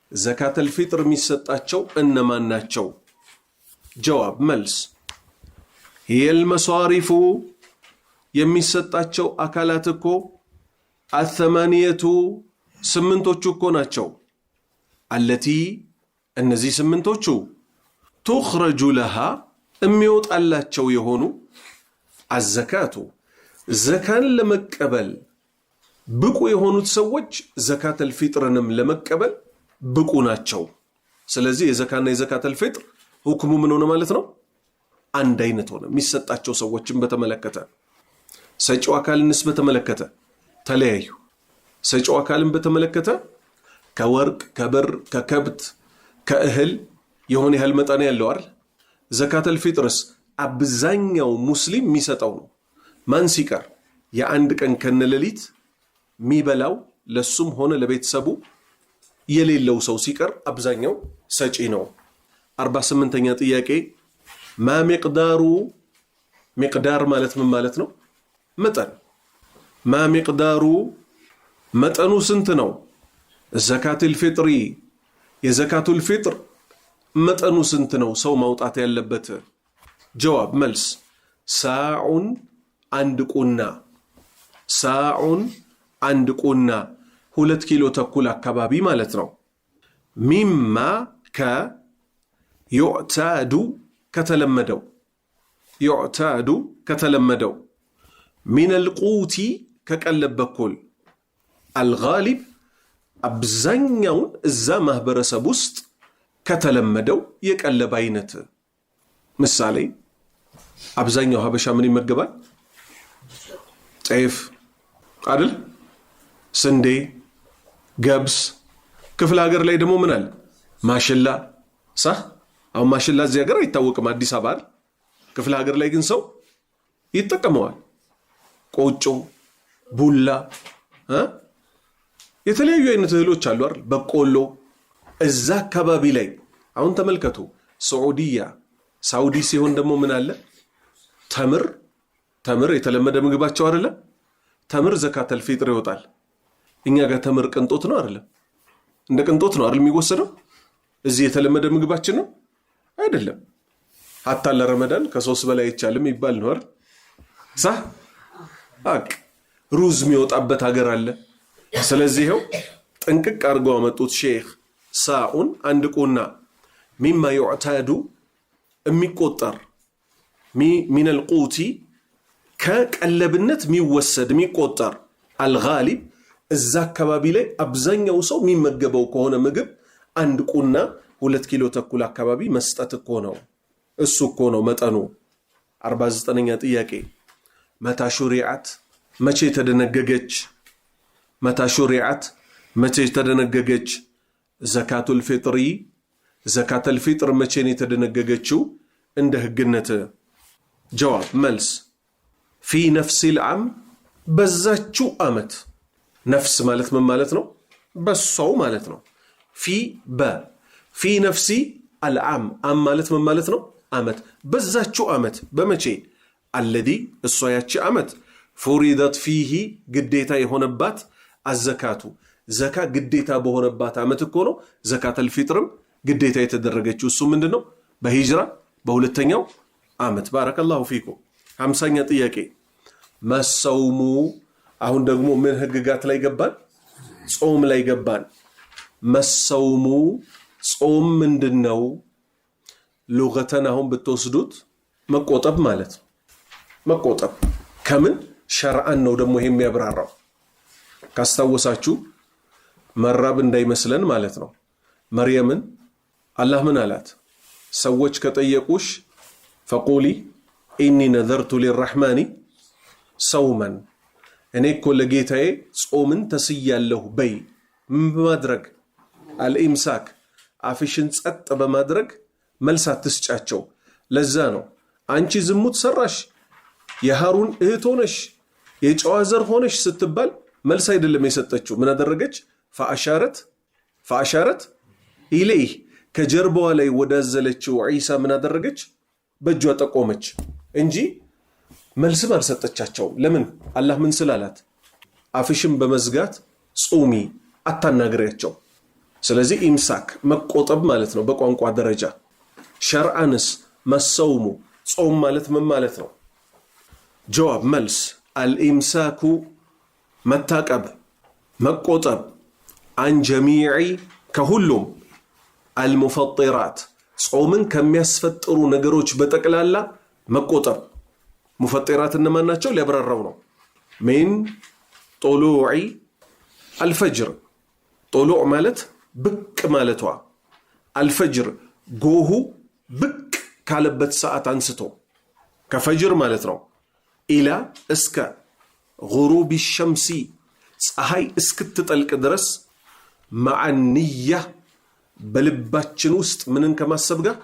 ዘካተል ፊጥር የሚሰጣቸው እነማን ናቸው? ጀዋብ መልስ ሂየል መሷሪፉ የሚሰጣቸው አካላት እኮ አተማንየቱ 8ቶቹ እኮ ናቸው። አለቲ እነዚህ 8ቶቹ ቱኽረጁ ለሃ የሚወጣላቸው የሆኑ አዘካቱ ዘካን ለመቀበል ብቁ የሆኑት ሰዎች ዘካተል ፊጥርንም ለመቀበል ብቁ ናቸው። ስለዚህ የዘካና የዘካተል ፊጥር ሁክሙ ምን ሆነ ማለት ነው? አንድ አይነት ሆነ። የሚሰጣቸው ሰዎችን በተመለከተ ሰጪው አካልንስ በተመለከተ ተለያዩ። ሰጪው አካልን በተመለከተ ከወርቅ ከብር ከከብት ከእህል የሆነ ያህል መጠን ያለው አይደል? ዘካተል ፊጥርስ አብዛኛው ሙስሊም የሚሰጠው ነው። ማን ሲቀር የአንድ ቀን ከነሌሊት ሚበላው ለሱም ሆነ ለቤተሰቡ የሌለው ሰው ሲቀር አብዛኛው ሰጪ ነው። 48ኛ ጥያቄ ማ ሚቅዳር ማለት ምን ማለት ነው? መጠን። ማ ሚቅዳሩ መጠኑ ስንት ነው? ዘካተል ፊጥሪ የዘካቱል ፊጥር መጠኑ ስንት ነው ሰው ማውጣት ያለበት? ጀዋብ መልስ ሳዑን አንድ ቁና 2 ኪሎ ተኩል አካባቢ ማለት ነው። ሚማ ዩዕታዱ ከተለመደው ሚነል ቁቲ ከቀለብ በኩል አልጋሊብ አብዛኛውን እዛ ማህበረሰብ ውስጥ ከተለመደው የቀለብ አይነት። ምሳሌ አብዛኛው ሀበሻ ምን ይመገባል? ጤፍ አይደል? ስንዴ፣ ገብስ። ክፍለ ሀገር ላይ ደግሞ ምን አለ? ማሽላ። አሁን ማሽላ እዚህ ሀገር አይታወቅም፣ አዲስ አበባ አይደል? ክፍለ ሀገር ላይ ግን ሰው ይጠቀመዋል። ቆጮ፣ ቡላ፣ የተለያዩ አይነት እህሎች አሉ አይደል? በቆሎ። እዛ አካባቢ ላይ አሁን ተመልከቱ፣ ሳዑዲያ ሳውዲ ሲሆን ደግሞ ምን አለ? ተምር የተለመደ ምግባቸው አይደለ? ተምር ዘካተል ፊጥር ይወጣል። እኛ ጋር ተምር ቅንጦት ነው አይደለም? እንደ ቅንጦት ነው አይደል የሚወሰደው? እዚህ የተለመደ ምግባችን ነው አይደለም? ሀታ ለረመዳን ከ3 በላይ አይቻልም ይባል ነው አይደል? ሩዝ የሚወጣበት ሀገር አለ። ስለዚህ ይኸው ጥንቅቅ አድርገው አመጡት ሼክ ሳኡን አንድ ቁና ሚማ ይዕታዱ የሚቆጠር ሚነል ቁቲ ከቀለብነት የሚወሰድ የሚቆጠር አልጋሊብ እዛ አካባቢ ላይ አብዛኛው ሰው የሚመገበው ከሆነ ምግብ አንድ ቁና 2 ኪሎ ተኩል አካባቢ መስጠት እኮ ነው። እሱ እኮ ነው መጠኑ። 49ኛ ጥያቄ መታ ሹሪዓት መቼ ተደነገገች? መታ ሹሪዓት መቼ ተደነገገች? ዘካቱል ፊጥሪ ዘካተል ፊጥር መቼ ነው የተደነገገችው እንደ ህግነት? ጀዋብ መልስ ፊ ነፍሲል ዓም በዛችው ዓመት። ነፍስ ማለት ምን ማለት ነው? በሷው ማለት ነው። ፊ ነፍሲ አልዓም ዓም ማለት ምን ማለት ነው? ዓመት። በዛችው ዓመት በመቼ? አለዚ እሷ ያቺ ዓመት ፉሪደት ፊሂ ግዴታ የሆነባት አዘካቱ ዘካ ግዴታ በሆነባት ዓመት እኮ ነው ዘካተል ፊጥርም ግዴታ የተደረገችው። እሱ ምንድነው? በሂጅራ በሁለተኛው ዓመት። ባረከላሁ ፊኩም። 50ኛ ጥያቄ መሰውሙ። አሁን ደግሞ ምን ህግጋት ላይ ገባን? ጾም ላይ ገባን። መሰውሙ ጾም ምንድነው? ሉገተን አሁን ብትወስዱት መቆጠብ ማለት ነው። መቆጠብ ከምን? ሸርዓን ነው ደግሞ ይሄ የሚያብራራው። ካስታወሳችሁ መራብ እንዳይመስለን ማለት ነው። መርየምን አላህ ምን አላት? ሰዎች ከጠየቁሽ ፈቁሊ ኢኒ ነዘርቱ ሊራሕማኒ ሰውመን፣ እኔ እኮ ለጌታዬ ጾምን ተስያለሁ በይ። ምን በማድረግ? አልኢምሳክ አፍሽን ጸጥ በማድረግ መልስ አትስጫቸው። ለዛ ነው አንቺ ዝሙት ሰራሽ፣ የሃሩን እህት ሆነሽ፣ የጨዋ ዘር ሆነሽ ስትባል መልስ አይደለም የሰጠችው። ምን አደረገች? ፈአሻረት ኢለይህ ከጀርባዋ ላይ ወዳዘለችው ዒሳ ምን አደረገች? በእጇ ጠቆመች እንጂ መልስም አልሰጠቻቸውም። ለምን? አላህ ምን ስላላት? አፍሽም በመዝጋት ጹሚ፣ አታናግሪያቸው። ስለዚህ ኢምሳክ መቆጠብ ማለት ነው በቋንቋ ደረጃ። ሸርዓንስ መሰውሙ ጾም ማለት ምን ማለት ነው? ጀዋብ መልስ አልኢምሳኩ መታቀብ መቆጠብ፣ አንጀሚዒ ከሁሉም፣ አልሙፈጢራት ጾምን ከሚያስፈጥሩ ነገሮች በጠቅላላ መቆጠብ። ሙፈጢራት እነማን ናቸው? ሊያብራራው ነው። ሚን ጦሉዒ አልፈጅር፣ ጦሉዕ ማለት ብቅ ማለቷ፣ አልፈጅር ጎሁ ብቅ ካለበት ሰዓት አንስቶ ከፈጅር ማለት ነው፣ ኢላ እስከ ጉሩብ ሸምሲ ፀሐይ እስክትጠልቅ ድረስ፣ መዓንያ በልባችን ውስጥ ምንን ከማሰብ ጋር?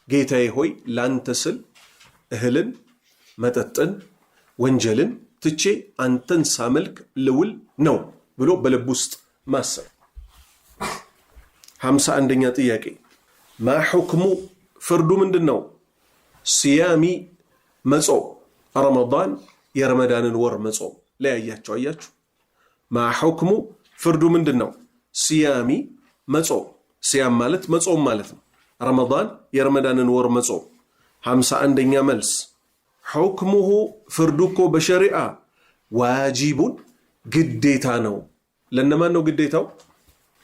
ጌታዬ ሆይ ላንተ ስል እህልን፣ መጠጥን፣ ወንጀልን ትቼ አንተን ሳመልክ ልውል ነው ብሎ በልብ ውስጥ ማሰብ። 51ኛ ጥያቄ ማ ሁክሙ ፍርዱ ምንድን ነው? ሲያሚ መጾም፣ ረመዳን የረመዳንን ወር መጾም። ለያያቸው አያችሁ። ማ ሁክሙ ፍርዱ ምንድን ነው? ሲያሚ መጾም፣ ሲያም ማለት መጾም ማለት ነው። ረመዳን የረመዳንን ወር መጾም። 51ኛ መልስ ሁክሙሁ ፍርዱ እኮ በሸሪዓ ዋጂቡን ግዴታ ነው። ለነማን ነው ግዴታው?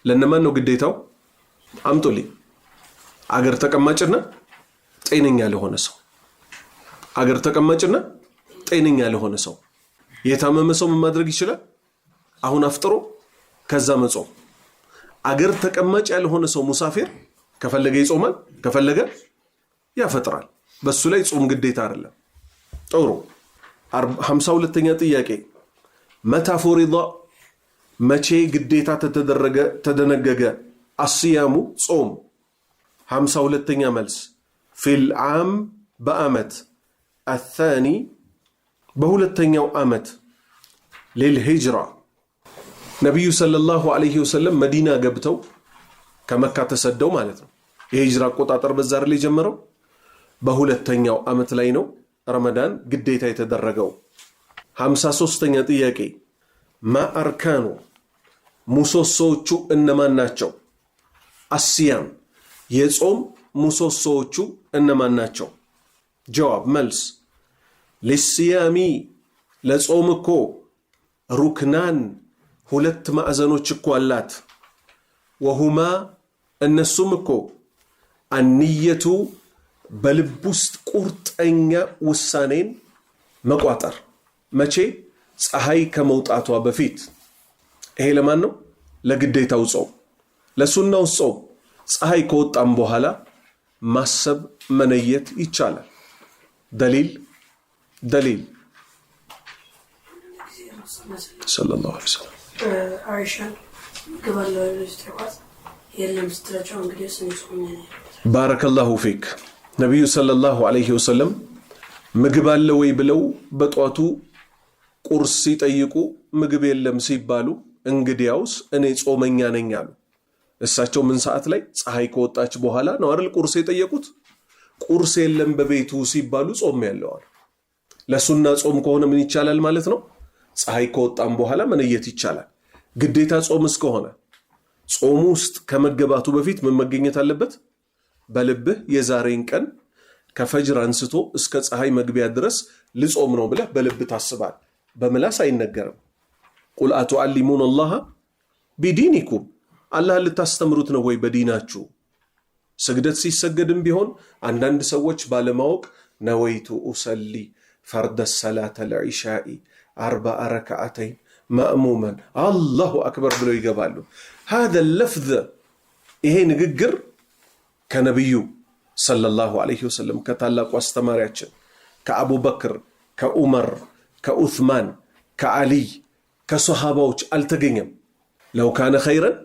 ለነማን ነው ግዴታው? አምጡልኝ። አገር ተቀማጭና ጤነኛ ለሆነ ሰው፣ አገር ተቀማጭና ጤነኛ ለሆነ ሰው። የታመመ ሰው ምን ማድረግ ይችላል? አሁን አፍጥሮ ከዛ መጾም። አገር ተቀማጭ ያልሆነ ሰው ሙሳፊር ከፈለገ ይጾማል፣ ከፈለገ ያፈጥራል። በሱ ላይ ጾም ግዴታ አይደለም። ጥሩ 52ኛ ጥያቄ መታ ፎሪዳ መቼ ግዴታ ተደነገገ? አስያሙ ጾም 52ኛ መልስ ፊል ዓም በአመት አታኒ በሁለተኛው ዓመት ሊልሂጅራ ነቢዩ ሰለላሁ ዐለይሂ ወሰለም መዲና ገብተው ከመካ ተሰደው ማለት ነው። የሂጅራ አቆጣጠር በዛር ላይ ጀመረው በሁለተኛው ዓመት ላይ ነው ረመዳን ግዴታ የተደረገው። 53ኛ ጥያቄ ማ አርካኑ ሙሶሶቹ እነማን ናቸው? አስያም የጾም ሙሶሶቹ እነማን ናቸው? ጀዋብ መልስ ሊስያሚ ለጾም እኮ ሩክናን ሁለት ማዕዘኖች እኮ አላት። ወሁማ እነሱም እኮ አንየቱ በልብ ውስጥ ቁርጠኛ ውሳኔን መቋጠር መቼ? ፀሐይ ከመውጣቷ በፊት። ይሄ ለማን ነው? ለግዴታው ጾም። ለሱናው ጾም ፀሐይ ከወጣም በኋላ ማሰብ መነየት ይቻላል። ደሊል ሰለላሁ ዐለይሂ ወሰለም አይሻ ገባለው ለስተዋት የለም ስትራቸው እንግዲህ ስንጾም ባረከላሁ ፊክ። ነብዩ ሰለላሁ ዐለይሂ ወሰለም ምግብ አለ ወይ ብለው በጧቱ ቁርስ ሲጠይቁ ምግብ የለም ሲባሉ እንግዲያውስ እኔ ጾመኛ ነኝ አሉ። እሳቸው ምን ሰዓት ላይ? ፀሐይ ከወጣች በኋላ ነው አይደል ቁርስ የጠየቁት። ቁርስ የለም በቤቱ ሲባሉ ጾም ያለው አሉ። ለሱና ጾም ከሆነ ምን ይቻላል ማለት ነው? ፀሐይ ከወጣም በኋላ መነየት ይቻላል። ግዴታ ጾም እስከሆነ ጾሙ ውስጥ ከመገባቱ በፊት ምን መገኘት አለበት? በልብህ የዛሬን ቀን ከፈጅር አንስቶ እስከ ፀሐይ መግቢያ ድረስ ልጾም ነው ብለህ በልብህ ታስባል። በምላስ አይነገርም። ቁል አቱዓሊሙን አላህ ቢዲኒኩም አላህን ልታስተምሩት ነው ወይ በዲናችሁ? ስግደት ሲሰገድም ቢሆን አንዳንድ ሰዎች ባለማወቅ ነወይቱ ኡሰሊ ፈርደ ሰላተ ለዒሻኢ 40 ረክዓተይን ማእሙመን አላሁ አክበር ብለው ይገባሉ። هذا اللفظ ይሄ ንግግር ከነብዩ ሰለላሁ ዐለይሂ ወሰለም ከታላቁ አስተማሪያችን ከአቡበክር ከዑመር ከዑስማን ከዓሊ ከሶሃባዎች አልተገኘም። ለው ካነ ኸይረን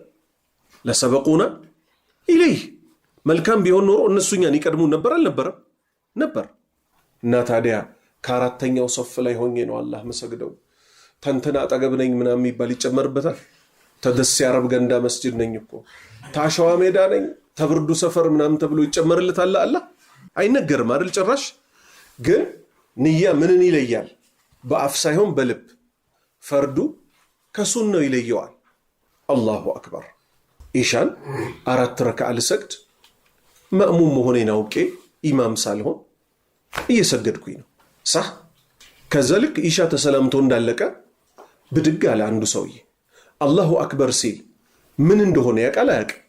ለሰበቁና ኢለይህ መልካም ቢሆን ኖሮ እነሱኛን ይቀድሙን ነበር አልነበረም? ነበር። እና ታዲያ ከአራተኛው ሶፍ ላይ ሆኜ ነው አላህ መሰግደው ተንተና አጠገብ ነኝ ምናምን የሚባል ይጨመርበታል? ተደስ ያረብ ገንዳ መስጂድ ነኝ እኮ ታሸዋ ሜዳ ነኝ ተብርዱ ሰፈር ምናምን ተብሎ ይጨመርልታል? አላህ አይነገርም አይደል? ጭራሽ ግን ንያ ምንን ይለያል? በአፍ ሳይሆን በልብ ፈርዱ ከሱናው ይለየዋል። አላሁ አክበር። ኢሻን 4 ረክዓ ልሰግድ መእሙም መሆኔን አውቄ ኢማም ሳልሆን እየሰገድኩኝ ነው ሳህ። ከዛ ልክ ኢሻ ተሰላምቶ እንዳለቀ ብድግ አለ አንዱ ሰውዬ። አላሁ አክበር ሲል ምን እንደሆነ ያውቃል አያውቅም?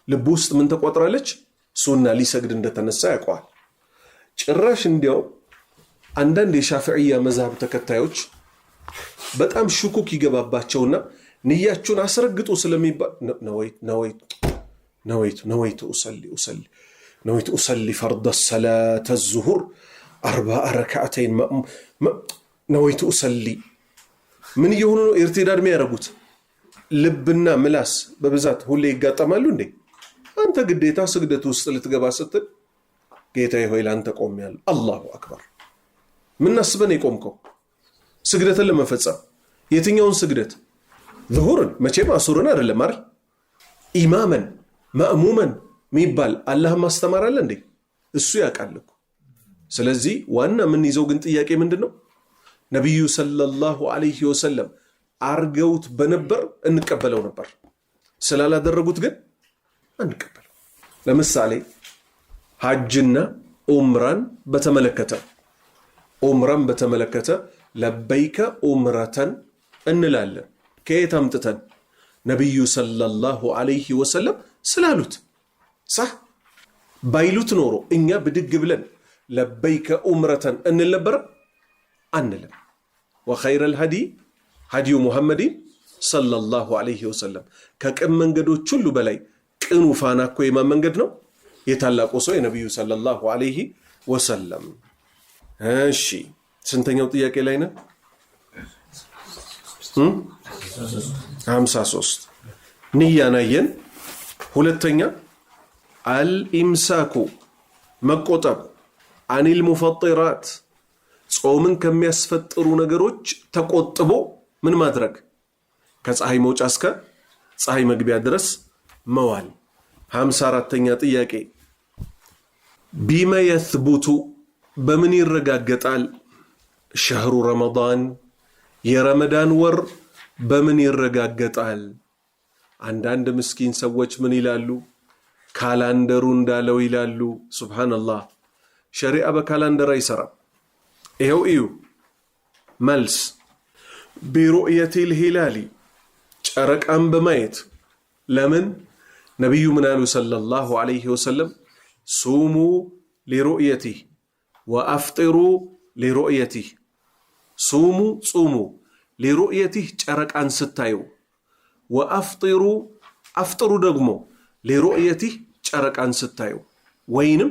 ልብ ውስጥ ምን ተቆጥራለች? ሱና ሊሰግድ እንደተነሳ ያውቀዋል። ጭራሽ እንዲያው አንዳንድ የሻፊዕያ መዝሃብ ተከታዮች በጣም ሽኩክ ይገባባቸውና ንያችሁን አስረግጡ ስለሚባል ነወይቱ ኡሰሊ ፈርደ ሰላተ ዙሁር 40 ረክዓተይን ነወይቱ ኡሰሊ። ምን እየሆኑ ነው ኢርቲዳድ የሚያደርጉት? ልብና ምላስ በብዛት ሁሌ ይጋጠማሉ እንዴ? አንተ ግዴታ ስግደት ውስጥ ልትገባ ስትል ጌታዬ ሆይ ላንተ ቆሜያለሁ አላሁ አክበር። ምን አስበን የቆምከው? ስግደትን ለመፈጸም። የትኛውን ስግደት? ዙሁርን መቼም አሱርን አይደለም አይደል? ኢማመን ማእሙመን ሚባል አላህ ማስተማር አለ እንዴ? እሱ ያውቃል እኮ። ስለዚህ ዋና ምን ይዘው ግን ጥያቄ ምንድነው? ነብዩ ሰለላሁ ዐለይሂ ወሰለም አርገውት በነበር እንቀበለው ነበር፣ ስላላደረጉት ግን አንቀበለው። ለምሳሌ ሐጅና ዑምራን በተመለከተ ለበይከ ዑምረተን እንላለን። ከየት አምጥተን? ነብዩ ሰለላሁ ዐለይሂ ወሰለም ስላሉት ሳህ። ባይሉት ኖሮ እኛ ብድግ ብለን ለበይከ ዑምረተን እንል ነበር? አንልም። ወኸይረል ሀዲዩ ሙሐመድን ሰለላሁ ዐለይሂ ወሰለም። ከቅን መንገዶች ሁሉ በላይ ቅኑ ፋና እኮ የማን መንገድ ነው? የታላቁ ሰው የነብዩ ሰለላሁ ዐለይሂ ወሰለም። እሺ ስንተኛው ጥያቄ ላይ ነን? 53 ንያን አየን። ሁለተኛ አልኢምሳኩ መቆጠብ፣ አኒል ሙፈጢራት ጾምን ከሚያስፈጥሩ ነገሮች ተቆጥቦ ምን ማድረግ? ከፀሐይ መውጫ እስከ ፀሐይ መግቢያ ድረስ መዋል። 54ኛ ጥያቄ ቢመ የትቡቱ በምን ይረጋገጣል? ሸህሩ ረመዳን የረመዳን ወር በምን ይረጋገጣል? አንዳንድ ምስኪን ሰዎች ምን ይላሉ? ካላንደሩ እንዳለው ይላሉ። ሱብሃንአላህ፣ ሸሪዓ በካላንደር አይሰራም። ይኸው እዩ መልስ ቢሩእየቲል ሂላሊ ጨረቃን በማየት። ለምን? ነቢዩ ምን አሉ ሰለላሁ ዐለይሂ ወሰለም ሱሙ ሊሩእየቲህ ወአፍጢሩ ሊሩእየቲህ። ሱሙ ጹሙ፣ ሊሩእየቲህ ጨረቃን ስታዩ፣ ወአፍጢሩ አፍጥሩ ደግሞ ሊሩእየቲህ ጨረቃን ስታዩ። ወይንም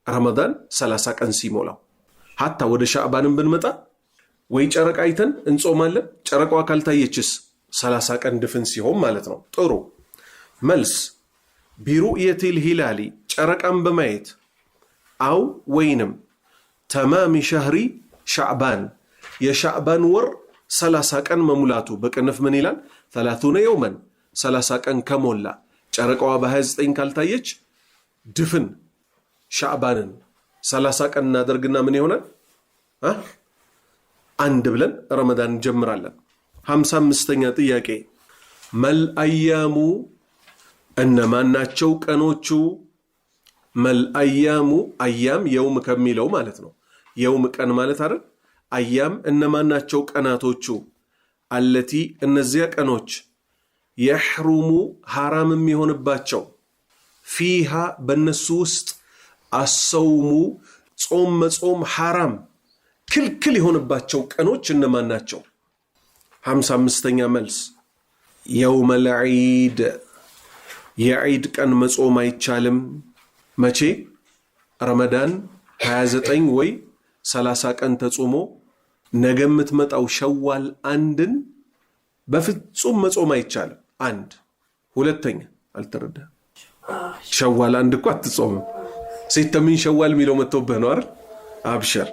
ረመዳን 30 ቀን ሲሞላው። ሀታ ወደ ሻዕባንን ብንመጣ ወይ ጨረቃ አይተን እንጾማለን። ጨረቃዋ ካልታየችስ 30 ቀን ድፍን ሲሆን ማለት ነው። ጥሩ መልስ ቢሩእየቲል ሂላሊ ጨረቃን በማየት፣ አው ወይንም ተማሚ ሸህሪ ሻዕባን የሻዕባን ወር 30 ቀን መሙላቱ። በቅንፍ ምን ይላል? 30 የውመን 30 ቀን ከሞላ ጨረቃዋ በ29 ካልታየች ድፍን ሻዕባንን 30 ቀን እናደርግና ምን ይሆናል? አንድ ብለን ረመዳን እንጀምራለን። 55ኛ ጥያቄ መልአያሙ እነማን ናቸው ቀኖቹ? መልአያሙ አያም የውም ከሚለው ማለት ነው። የውም ቀን ማለት አይደል? አያም እነማን ናቸው ቀናቶቹ? አለቲ እነዚያ ቀኖች የሕሩሙ ሐራም የሚሆንባቸው፣ ፊሃ በነሱ ውስጥ አሰውሙ ጾም መጾም ሐራም ክልክል የሆነባቸው ቀኖች እነማን ናቸው? 55ኛ መልስ የውመል ዒድ የዒድ ቀን መጾም አይቻልም። መቼ? ረመዳን 29 ወይ 30 ቀን ተጾሞ ነገ የምትመጣው ሸዋል አንድን በፍጹም መጾም አይቻልም። አንድ ሁለተኛ አልተረዳ ሸዋል አንድ እኮ አትጾምም። ሲተምን ሸዋል የሚለው መጥቶብህ ነው አይደል? አብሸር።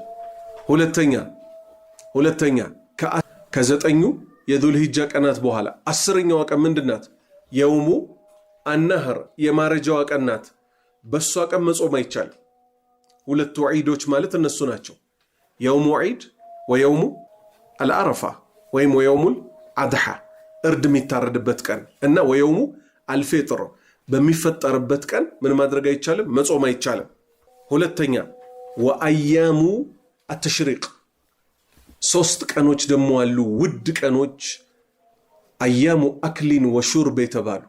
ሁለተኛ ከዘጠኙ የዙልሂጃ ቀናት በኋላ 10ኛዋ ቀን ምንድናት? የውሙ አናህር የማረጃዋ ቀን ናት። በሷ ቀን መጾም አይቻልም። ሁለቱ ዒዶች ማለት እነሱ ናቸው። የውሙ ዒድ ወየውሙ አልአረፋ ወይም ወየውሙል አድሓ እርድ የሚታረድበት ቀን እና ወየውሙ አልፌጥር በሚፈጠርበት ቀን ምን ማድረግ አይቻልም? መጾም አይቻልም። ሁለተኛ ወአያሙ አተሽሪቅ 3 ቀኖች ደግሞ አሉ ውድ ቀኖች፣ አያሙ አክሊን ወሹርብ የተባሉ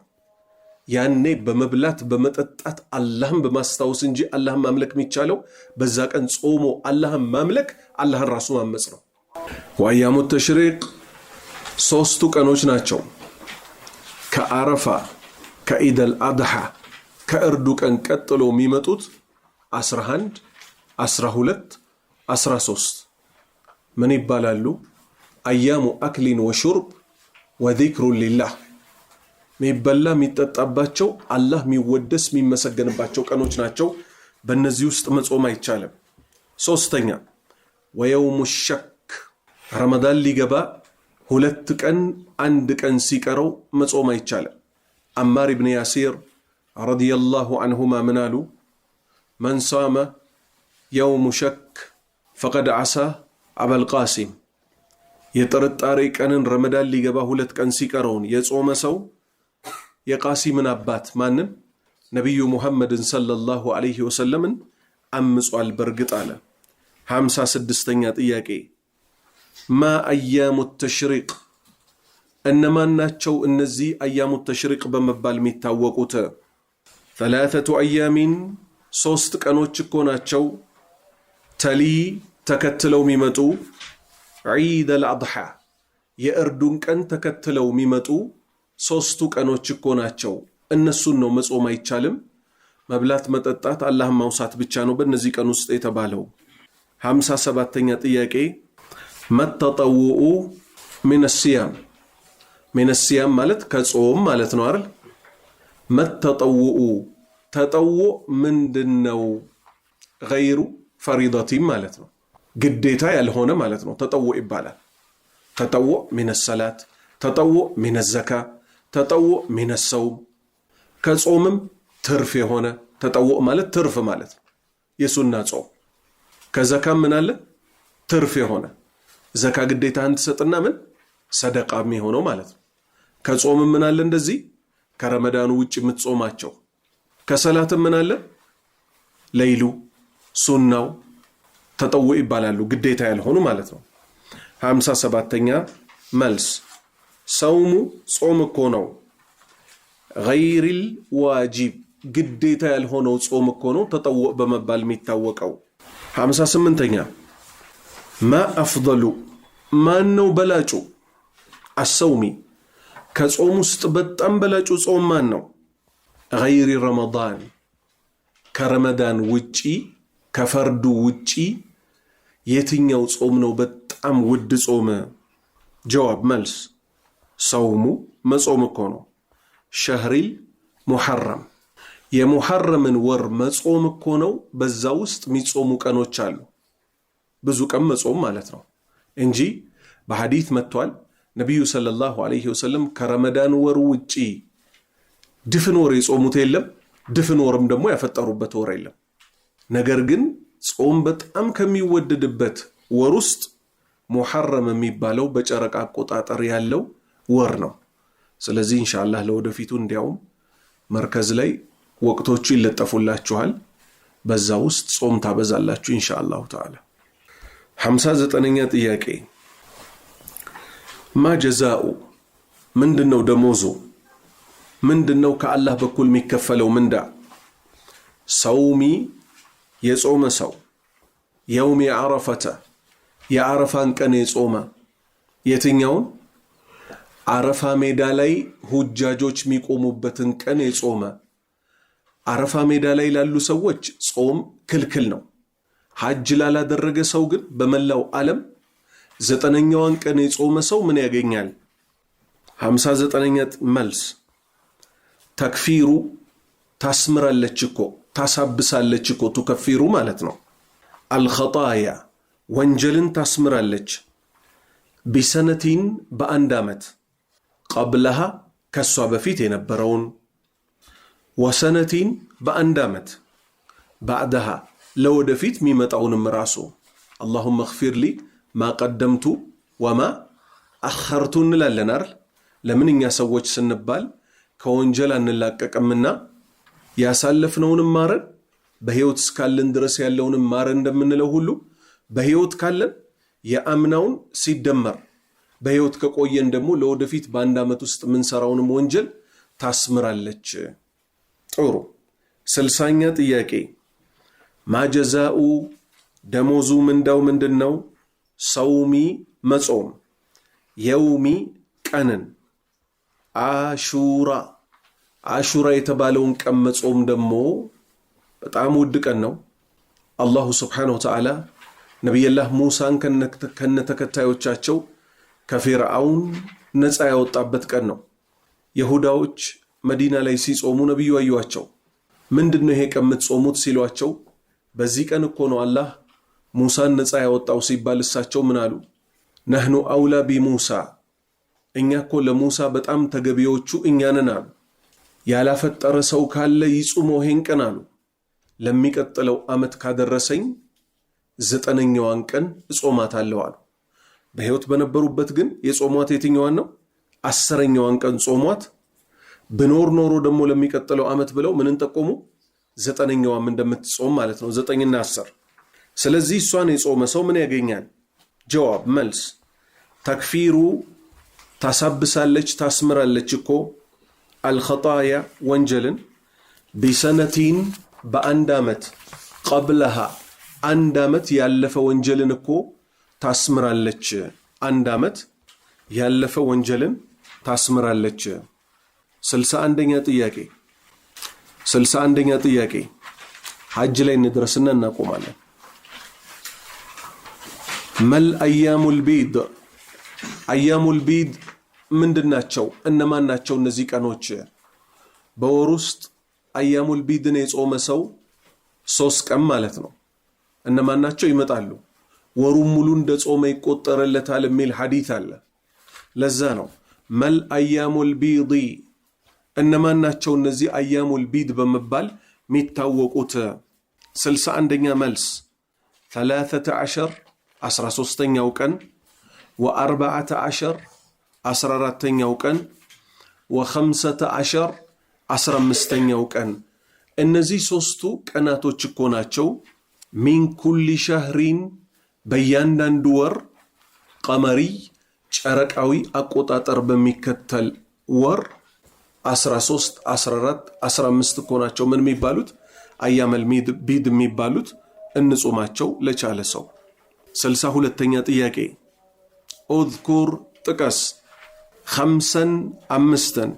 ያኔ በመብላት በመጠጣት አላህን በማስታወስ እንጂ አላህን ማምለክ የሚቻለው በዛ ቀን ጾሞ አላህን ማምለክ አላህን ራሱ ማመጽ ነው። ወአያሙ ተሽሪቅ 3 ቀኖች ናቸው። ከአረፋ ከኢደል አድሓ ከእርዱ ቀን ቀጥሎ የሚመጡት 11 12 13 ምን ይባላሉ? አያሙ አክሊን ወሹርብ ወዚክሩ ሊላህ ሚበላ የሚጠጣባቸው አላህ የሚወደስ የሚመሰገንባቸው ቀኖች ናቸው። በእነዚህ ውስጥ መጾም አይቻልም። 3ኛ ወየውሙ ሸክ ረመዳን ሊገባ 2 ቀን 1 ቀን ሲቀረው መጾም አይቻልም። አማር ብን ያሲር ረዲየላሁ አንሁማ ምን አሉ? መን ሳመ የውሙ ሸክ ፈቀድ ዓሳ አበልቃሲም የጥርጣሬ ቀንን ረመዳን ሊገባ 2 ቀን ሲቀረውን የጾመ ሰው የቃሲምን አባት ማንን? ነቢዩ ሙሐመድን ሰለላሁ ዐለይሂ ወሰለምን አምጿል በርግጥ አለ። 56ኛ ጥያቄ ማ አያሙ ተሽሪቅ እነማን ናቸው እነዚህ አያሙ ተሽሪቅ በመባል የሚታወቁት? 3 አያሚን 3 ቀኖች እኮ ናቸው። ተሊ ተከትለው የሚመጡ ዒድ አልአድሓ የእርዱን ቀን ተከትለው የሚመጡ 3 ቀኖች እኮ ናቸው። እነሱን ነው መጾም አይቻልም። መብላት መጠጣት አላህን ማውሳት ብቻ ነው በእነዚህ ቀን ውስጥ የተባለው። 57ኛ ጥያቄ መተጠውኡ من الصيام من الصيام ማለት ከጾም ማለት ነው አይደል መተጠውኡ ተጠውዕ ምንድነው غير فريضة ማለት ነው ግዴታ ያልሆነ ማለት ነው ተጠውዕ ይባላል ተጠውዕ من الصلاة ተጠውዕ من الزكاة ተጠውዕ من الصوم ከጾምም ትርፍ የሆነ ተጠውዕ ማለት ትርፍ ማለት ነው የሱና ጾም ከዘካ ምን አለ ትርፍ የሆነ ዘካ ግዴታ እንትሰጥና ምን ሰደቃ የሚሆነው ማለት ነው ከጾም ምን አለ እንደዚህ ከረመዳኑ ውጪ የምትጾማቸው ከሰላት ምን አለ ለይሉ ሱናው ተጠውዕ ይባላሉ ግዴታ ያልሆኑ ማለት ነው 57ኛ መልስ ሰውሙ ጾም እኮ ነው غير الواجب ግዴታ ያልሆነው ጾም እኮ ነው ተጠውዕ በመባል የሚታወቀው 58ኛ ما أفضل ማን ነው በላጩ الصوم ከጾም ውስጥ በጣም በላጩ ጾም ማን ነው غير رمضان ከረመዳን ውጪ ከፈርዱ ውጪ የትኛው ጾም ነው በጣም ውድ ጾም ጀዋብ መልስ ሰውሙ መጾም እኮ ነው ሸህሪል ሙሐረም የሙሐረምን ወር መጾም እኮ ነው በዛ ውስጥ የሚጾሙ ቀኖች አሉ ብዙ ቀን መጾም ማለት ነው እንጂ በሐዲስ መጥቷል ነብዩ ሰለላሁ ዐለይሂ ወሰለም ከረመዳን ወር ውጪ ድፍን ወር የጾሙት የለም ድፍን ወርም ደግሞ ያፈጠሩበት ወር የለም ነገር ግን ጾም በጣም ከሚወደድበት ወር ውስጥ ሙሐረም የሚባለው በጨረቃ አቆጣጠር ያለው ወር ነው ስለዚህ ኢንሻአላህ ለወደፊቱ እንዲያውም መርከዝ ላይ ወቅቶቹ ይለጠፉላችኋል በዛ ውስጥ ጾም ታበዛላችሁ ኢንሻአላህ ተዓላ 59ኛ ጥያቄ ما جزاء ምንድነው ደሞዙ ምንድነው ከአላህ በኩል የሚከፈለው ምንዳ ሰውሚ የጾመ ሰው የውም ዓረፈተ የዓረፋን ቀን የጾመ የትኛውን ዓረፋ ሜዳ ላይ ሁጃጆች የሚቆሙበትን ቀን የጾመ ዓረፋ ሜዳ ላይ ላሉ ሰዎች ጾም ክልክል ነው ሐጅ ላላደረገ ሰው ግን በመላው ዓለም 9ኛዋን ቀን የጾመ ሰው ምን ያገኛል 59ኛ መልስ ተክፊሩ ታስምራለች እኮ ታሳብሳለች እኮ ተከፊሩ ማለት ነው አልኸጣያ ወንጀልን ታስምራለች ቢሰነቲን በአንድ ዓመት قبلها ከሷ በፊት የነበረውን ወሰነቲን በአንድ ዓመት بعدها ለወደፊት የሚመጣውንም ራሱ اللهم اغفر لي ما قدمت وما أخرت እንላለን አይደል ለምን እኛ ሰዎች ስንባል ከወንጀል አንላቀቅምና ያሳለፍነውንም ማረን በህይወት እስካለን ድረስ ያለውንም ማረን እንደምንለው ሁሉ በህይወት ካለን የአምናውን ሲደመር በህይወት ከቆየን ደግሞ ለወደፊት በአንድ ዓመት ውስጥ ምን ሰራውንም ወንጀል ታስምራለች ጥሩ 60ኛ ጥያቄ ማጀዛኡ ደሞዙ ምንዳው ምንድነው ሰውሚ መጾም የውሚ ቀንን አሹራ አሹራ የተባለውን ቀን መጾም ደግሞ በጣም ውድ ቀን ነው አላሁ Subhanahu Wa Ta'ala ነብዩላህ ሙሳን ከነተከታዮቻቸው ከፊርዓውን ነፃ ያወጣበት ቀን ነው ይሁዳዎች መዲና ላይ ሲጾሙ ነብዩ አዩዋቸው ምንድነው ይሄ ቀን የምትጾሙት ሲሏቸው በዚህ ቀን እኮ ነው አላህ ሙሳን ነፃ ያወጣው ሲባል እሳቸው ምን አሉ ነህኑ አውላ ቢሙሳ እኛ እኮ ለሙሳ በጣም ተገቢዎቹ እኛ ነን አሉ ያላፈጠረ ሰው ካለ ይጾመው ይሄን ቀን አሉ ለሚቀጥለው አመት ካደረሰኝ 9ኛዋን ቀን እጾማታለሁ አሉ በህይወት በነበሩበት ግን የጾሟት የትኛዋን ነው 10ኛዋን ቀን ጾሟት በኖር ኖሮ ደግሞ ለሚቀጥለው አመት ብለው ምንን ጠቆሙ 9ኛዋም እንደምትጾም ማለት ነው 9 እና 10 ስለዚህ እሷን የጾመ ሰው ምን ያገኛል ጀዋብ መልስ ተክፊሩ ታሳብሳለች ታስምራለች እኮ አልኸጣያ ወንጀልን ቢሰነቲን በአንድ ዓመት قبلها አንድ ዓመት ያለፈ ወንጀልን እኮ ታስምራለች አንድ ዓመት ያለፈ ወንጀልን ታስምራለች 61ኛ ጥያቄ 61ኛ ጥያቄ ሐጅ ላይ እንድረስና እናቆማለን መል አያሙል ቢድ አያሙል ቢድ ምንድናቸው? እነማን ናቸው እነዚህ ቀኖች? በወር ውስጥ አያሙል ቢድን የጾመ ሰው 3 ቀን ማለት ነው። እነማን ናቸው? ይመጣሉ። ወሩን ሙሉ እንደ ጾመ ይቆጠርለታል የሚል ሐዲስ አለ። ለዛ ነው መል አያሙል ቢድ፣ እነማን ናቸው እነዚህ አያሙል ቢድ በመባል የሚታወቁት? 61ኛ መልስ 13 13ኛው ቀን፣ و14 14ኛው ቀን፣ و15 15ኛው ቀን። እነዚህ 3ቱ ቀናቶች እኮ ናቸው ሚን ኩሊ ሸህሪን በእያንዳንዱ ወር ቀመሪ ጨረቃዊ አቆጣጠር በሚከተል ወር 13 14 15 እኮ ናቸው ምን የሚባሉት? አያመል ቢድ የሚባሉት። እንጾማቸው ለቻለ ሰው። 62ኛ ጥያቄ اذكر ጥቀስ 5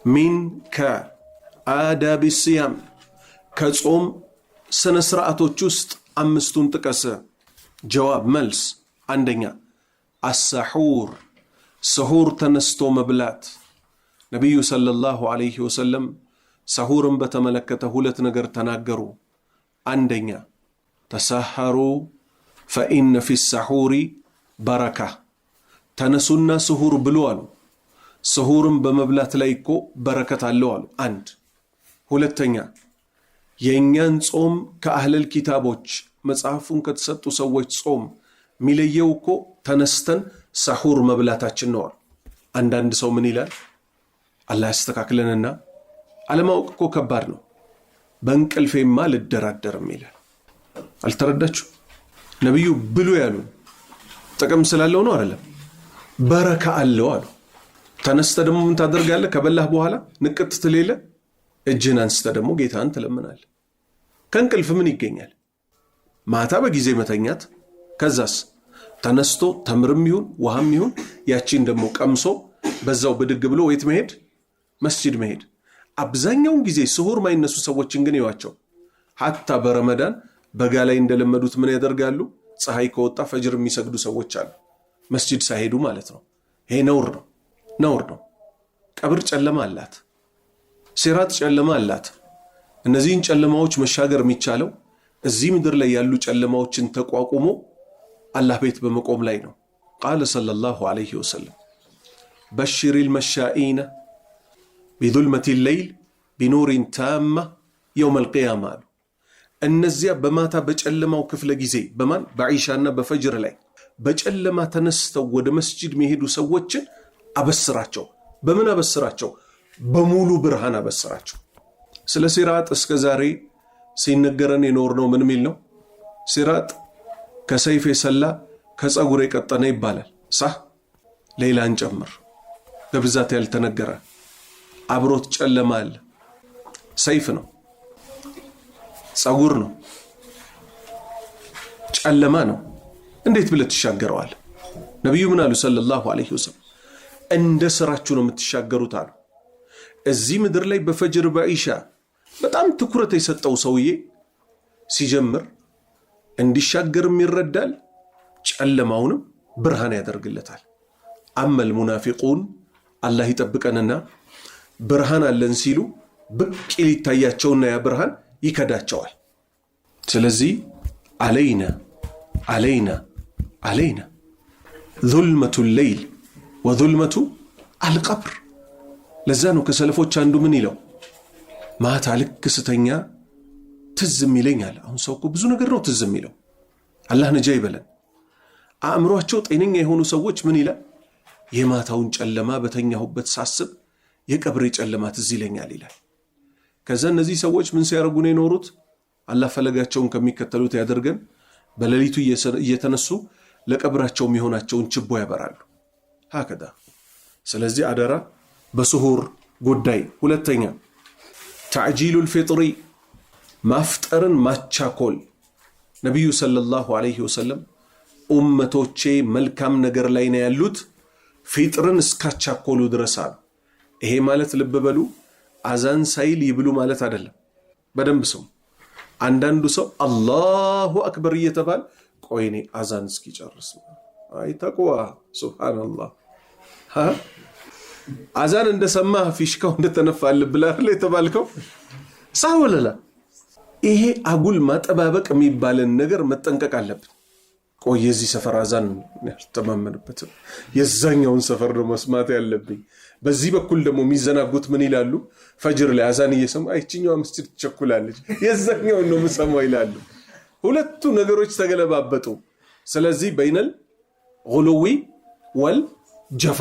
ሚን ከአዳብ ሲያም ከጾም ስነ ስርዓቶች ውስጥ 5ቱን ጥቀስ። ጀዋብ መልስ 1ኛ አስሑር ስሑር ተነስቶ መብላት። ነቢዩ ሰለላሁ ዐለይሂ ወሰለም ስሑርን በተመለከተ 2 ነገር ተናገሩ። 1ኛ ተሰሐሩ ፈኢነ ፊ ሰሑሪ በረካ፣ ተነሱና ስሑር ብሉ አሉ። ስሑርን በመብላት ላይ እኮ በረከት አለው አሉ። 1 2ኛ የእኛን ጾም ከአህለል ኪታቦች መጽሐፉን ከተሰጡ ሰዎች ጾም ሚለየው እኮ ተነስተን ሰሑር መብላታችን ነው። አንዳንድ ሰው ምን ይላል? አላህ ያስተካክለንና አለማወቅ እኮ ከባድ ነው። በእንቅልፌማ ልደራደርም ይላል። አልተረዳችሁ? ነብዩ ብሉ ያሉን ጥቅም ስላለው ነው አይደለም፣ በረካ አለው አሉ። ተነስተ ደግሞ ምን ታደርጋለህ? ከበላህ በኋላ ንቅት ትሌለ እጅን አንስተ ደግሞ ጌታን ትለምናለህ። ከእንቅልፍ ምን ይገኛል? ማታ በጊዜ መተኛት፣ ከዛስ ተነስቶ ተምርም ይሁን ውሃም ይሁን ያቺን ደግሞ ቀምሶ በዛው ብድግ ብሎ ወይት መሄድ? መስጂድ መሄድ። አብዛኛውን ጊዜ ስሑር ማይነሱ ሰዎችን ግን ይዋቸው ሐታ በረመዳን በጋ ላይ እንደለመዱት ምን ያደርጋሉ? ፀሐይ ከወጣ ፈጅር የሚሰግዱ ሰዎች አሉ፣ መስጂድ ሳይሄዱ ማለት ነው። ይሄ ነውር ነው፣ ነውር ነው። ቀብር ጨለማ አላት፣ ሲራጥ ጨለማ አላት። እነዚህን ጨለማዎች መሻገር የሚቻለው እዚህ ምድር ላይ ያሉ ጨለማዎችን ተቋቁሞ አላህ ቤት በመቆም ላይ ነው። ቃለ ሰለላሁ ዐለይሂ ወሰለም በሽሪል መሻኢነ ቢዙልመቲ ሌይል ቢኑሪን ታማ የውመል ቂያማ አሉ። እነዚያ በማታ በጨለማው ክፍለ ጊዜ በማን በዒሻና በፈጅር ላይ በጨለማ ተነስተው ወደ መስጂድ የሚሄዱ ሰዎችን አበስራቸው። በምን አበስራቸው? በሙሉ ብርሃን አበስራቸው። ስለ ሲራጥ እስከ ዛሬ ሲነገረን የኖርነው ምን ሚል ነው? ሲራጥ ከሰይፍ የሰላ ከፀጉር የቀጠነ ይባላል። ሳህ ሌላን ጨምር በብዛት ያልተነገረ አብሮት ጨለማ አለ። ሰይፍ ነው፣ ፀጉር ነው፣ ጨለማ ነው። እንዴት ብለህ ትሻገረዋል? ነብዩ ምን አሉ ሰለላሁ ዐለይሂ ወሰለም? እንደ ስራችሁ ነው የምትሻገሩት አሉ። እዚህ ምድር ላይ በፈጅር በዒሻ በጣም ትኩረት የሰጠው ሰውዬ ሲጀምር እንዲሻገርም ይረዳል፣ ጨለማውንም ብርሃን ያደርግለታል። አመል ሙናፊቁን አላህ ይጠብቀንና ብርሃን አለን ሲሉ ብቅ ሊታያቸውና ያ ብርሃን ይከዳቸዋል። ስለዚህ አለይና አለይና አለይና ዙልመቱ ሌይል ወዙልመቱ አልቀብር። ለዛ ነው ከሰለፎች አንዱ ምን ይለው? ማታ ልክ ስተኛ ትዝም ይለኛል። አሁን ሰው እኮ ብዙ ነገር ነው ትዝም ይለው። አላህ ነጃ ይበለን። አእምሯቸው ጤነኛ የሆኑ ሰዎች ምን ይላል? የማታውን ጨለማ በተኛሁበት ሳስብ የቀብሬ ጨለማ ትዝ ይለኛል ይላል። ከዛ እነዚህ ሰዎች ምን ሲያደርጉ ነው የኖሩት? አላህ ፈለጋቸውን ከሚከተሉት ያደርገን። በሌሊቱ እየተነሱ ለቀብራቸው የሚሆናቸውን ችቦ ያበራሉ። ሀከዳ። ስለዚህ አደራ በስሑር ጉዳይ። 2ኛ ተዕጂሉል ፊጥሪ ማፍጠርን ማቻኮል። ነቢዩ ሰለላሁ ዐለይሂ ወሰለም ኡመቶቼ መልካም ነገር ላይ ነው ያሉት ፊጥርን እስካቻኮሉ ድረስ አሉ። ይሄ ማለት ልብ በሉ አዛን ሳይል ይብሉ ማለት አይደለም። በደንብ ሰው አንዳንዱ ሰው አላሁ አክበር እየተባለ ቆይኔ አዛን እስኪጨርስ አይ ተቅዋ ሱብሃንአላህ አዛን እንደሰማህ ፊሽካው እንደተነፋል ብላል የተባልከው ሳውለላ ይሄ አጉል ማጠባበቅ የሚባልን ነገር መጠንቀቅ አለብን። ቆይ የዚህ ሰፈር አዛን ያልተማመንበት የዛኛውን ሰፈር ነው መስማት ያለብኝ። በዚህ በኩል ደግሞ የሚዘናጉት ምን ይላሉ? ፈጅር ላይ አዛን እየሰማ አይችኛው መስጂድ ትቸኩላለች የዛኛውን ነው የምሰማው ይላሉ። ሁለቱ ነገሮች ተገለባበጡ። ስለዚህ በይነል ጉሉዊ ወል ጀፋ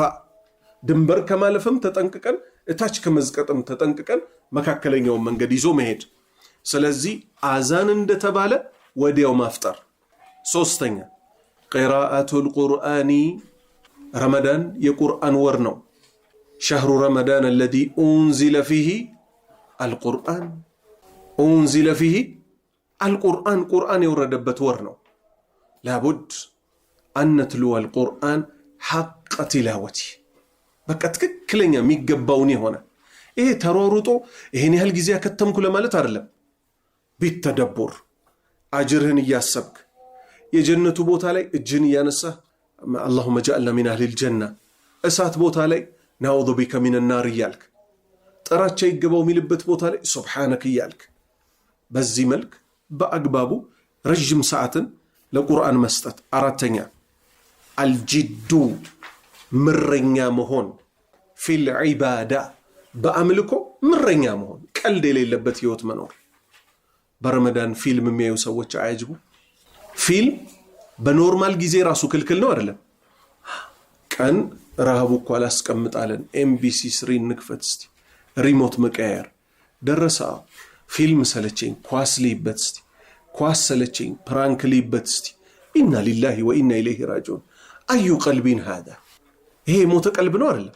ድንበር ከማለፍም ተጠንቅቀን እታች ከመዝቀጥም ተጠንቅቀን መካከለኛውን መንገድ ይዞ መሄድ። ስለዚህ አዛን እንደተባለ ወዲያው ማፍጠር። ሶስተኛ ቂራአቱል ቁርአኒ ረመዳን የቁርአን ወር ነው። ሸህሩ ረመዳን الذي أنزل فيه القرآن أنزل فيه القرآن ቁርአን የወረደበት ወር ነው። لابد أن نتلو القرآن حق تلاوته በቃ ትክክለኛ የሚገባውን የሆነ ይሄ ተሯሩጦ ይሄን ያህል ጊዜ ያከተምኩ ለማለት አይደለም። ቢተደቡር አጅርህን እያሰብክ የጀነቱ ቦታ ላይ እጅን እያነሳ اللهم اجعلنا من اهل الجنه እሳት ቦታ ላይ نعوذ بك من النار እያልክ ጥራቻ ይገባው የሚልበት ቦታ ላይ ሱብሃንክ እያልክ በዚህ መልክ በአግባቡ ረጅም ሰዓትን ለቁርአን መስጠት። አራተኛ አልጂዱ ምረኛ መሆን ፊል ዒባዳ በአምልኮ ምረኛ መሆን፣ ቀልድ የሌለበት ህይወት መኖር። በረመዳን ፊልም የሚያዩ ሰዎች አያጅቡ። ፊልም በኖርማል ጊዜ ራሱ ክልክል ነው አይደለም? ቀን ረሃቡ እኮ አላስቀምጣለን ኤምቢሲ 3 ንክፈት እስቲ ሪሞት መቀየር ደረሰ። ፊልም ሰለቸኝ ኳስ ሊበት እስቲ ኳስ ሰለቸኝ ፕራንክ ሊበት እስቲ ኢና ሊላሂ ወኢና ኢለይሂ ራጂዑን አዩ ቀልቢን هذا ይሄ ሞተ ቀልብ ነው አይደለም?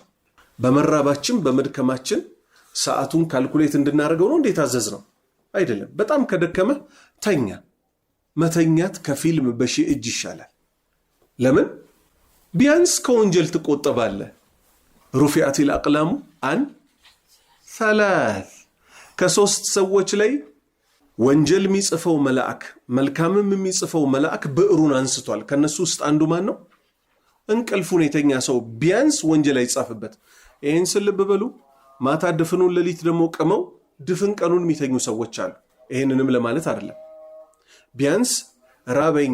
በመራባችን በመድከማችን ሰዓቱን ካልኩሌት እንድናደርገው ነው እንዴት አዘዝ ነው አይደለም? በጣም ከደከመ ተኛ። መተኛት ከፊልም በሺህ እጅ ይሻላል። ለምን? ቢያንስ ከወንጀል ትቆጠባለህ። ሩፊዓቲል አቅላሙ አን ሰላስ ከሶስት ሰዎች ላይ ወንጀል የሚጽፈው መልአክ መልካምም የሚጽፈው መልአክ ብዕሩን አንስቷል። ከነሱ ውስጥ አንዱ ማን ነው? እንቅልፉን የተኛ ሰው ቢያንስ ወንጀል አይጻፍበት። ይሄን ስልብ በሉ። ማታ ድፍኑን ሌሊት ደግሞ ቀመው ድፍን ቀኑን የሚተኙ ሰዎች አሉ። ይሄንንም ለማለት አይደለም። ቢያንስ ራበኝ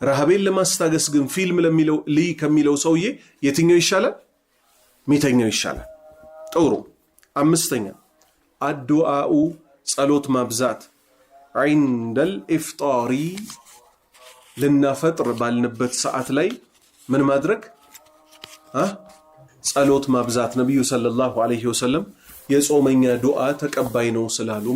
ረሃቤን ለማስታገስ ግን ፊልም ለሚለው ከሚለው ሰውዬ የትኛው ይሻላል? ሚተኛው ይሻላል። ጥሩ። አምስተኛ አዱዓኡ ጸሎት ማብዛት ዒንደል ኢፍጣሪ ልናፈጥር ባልንበት ሰዓት ላይ ምን ማድረግ? ጸሎት ማብዛት። ነብዩ ሰለላሁ ዐለይሂ ወሰለም የጾመኛ ዱዓ ተቀባይ ነው ስላሉ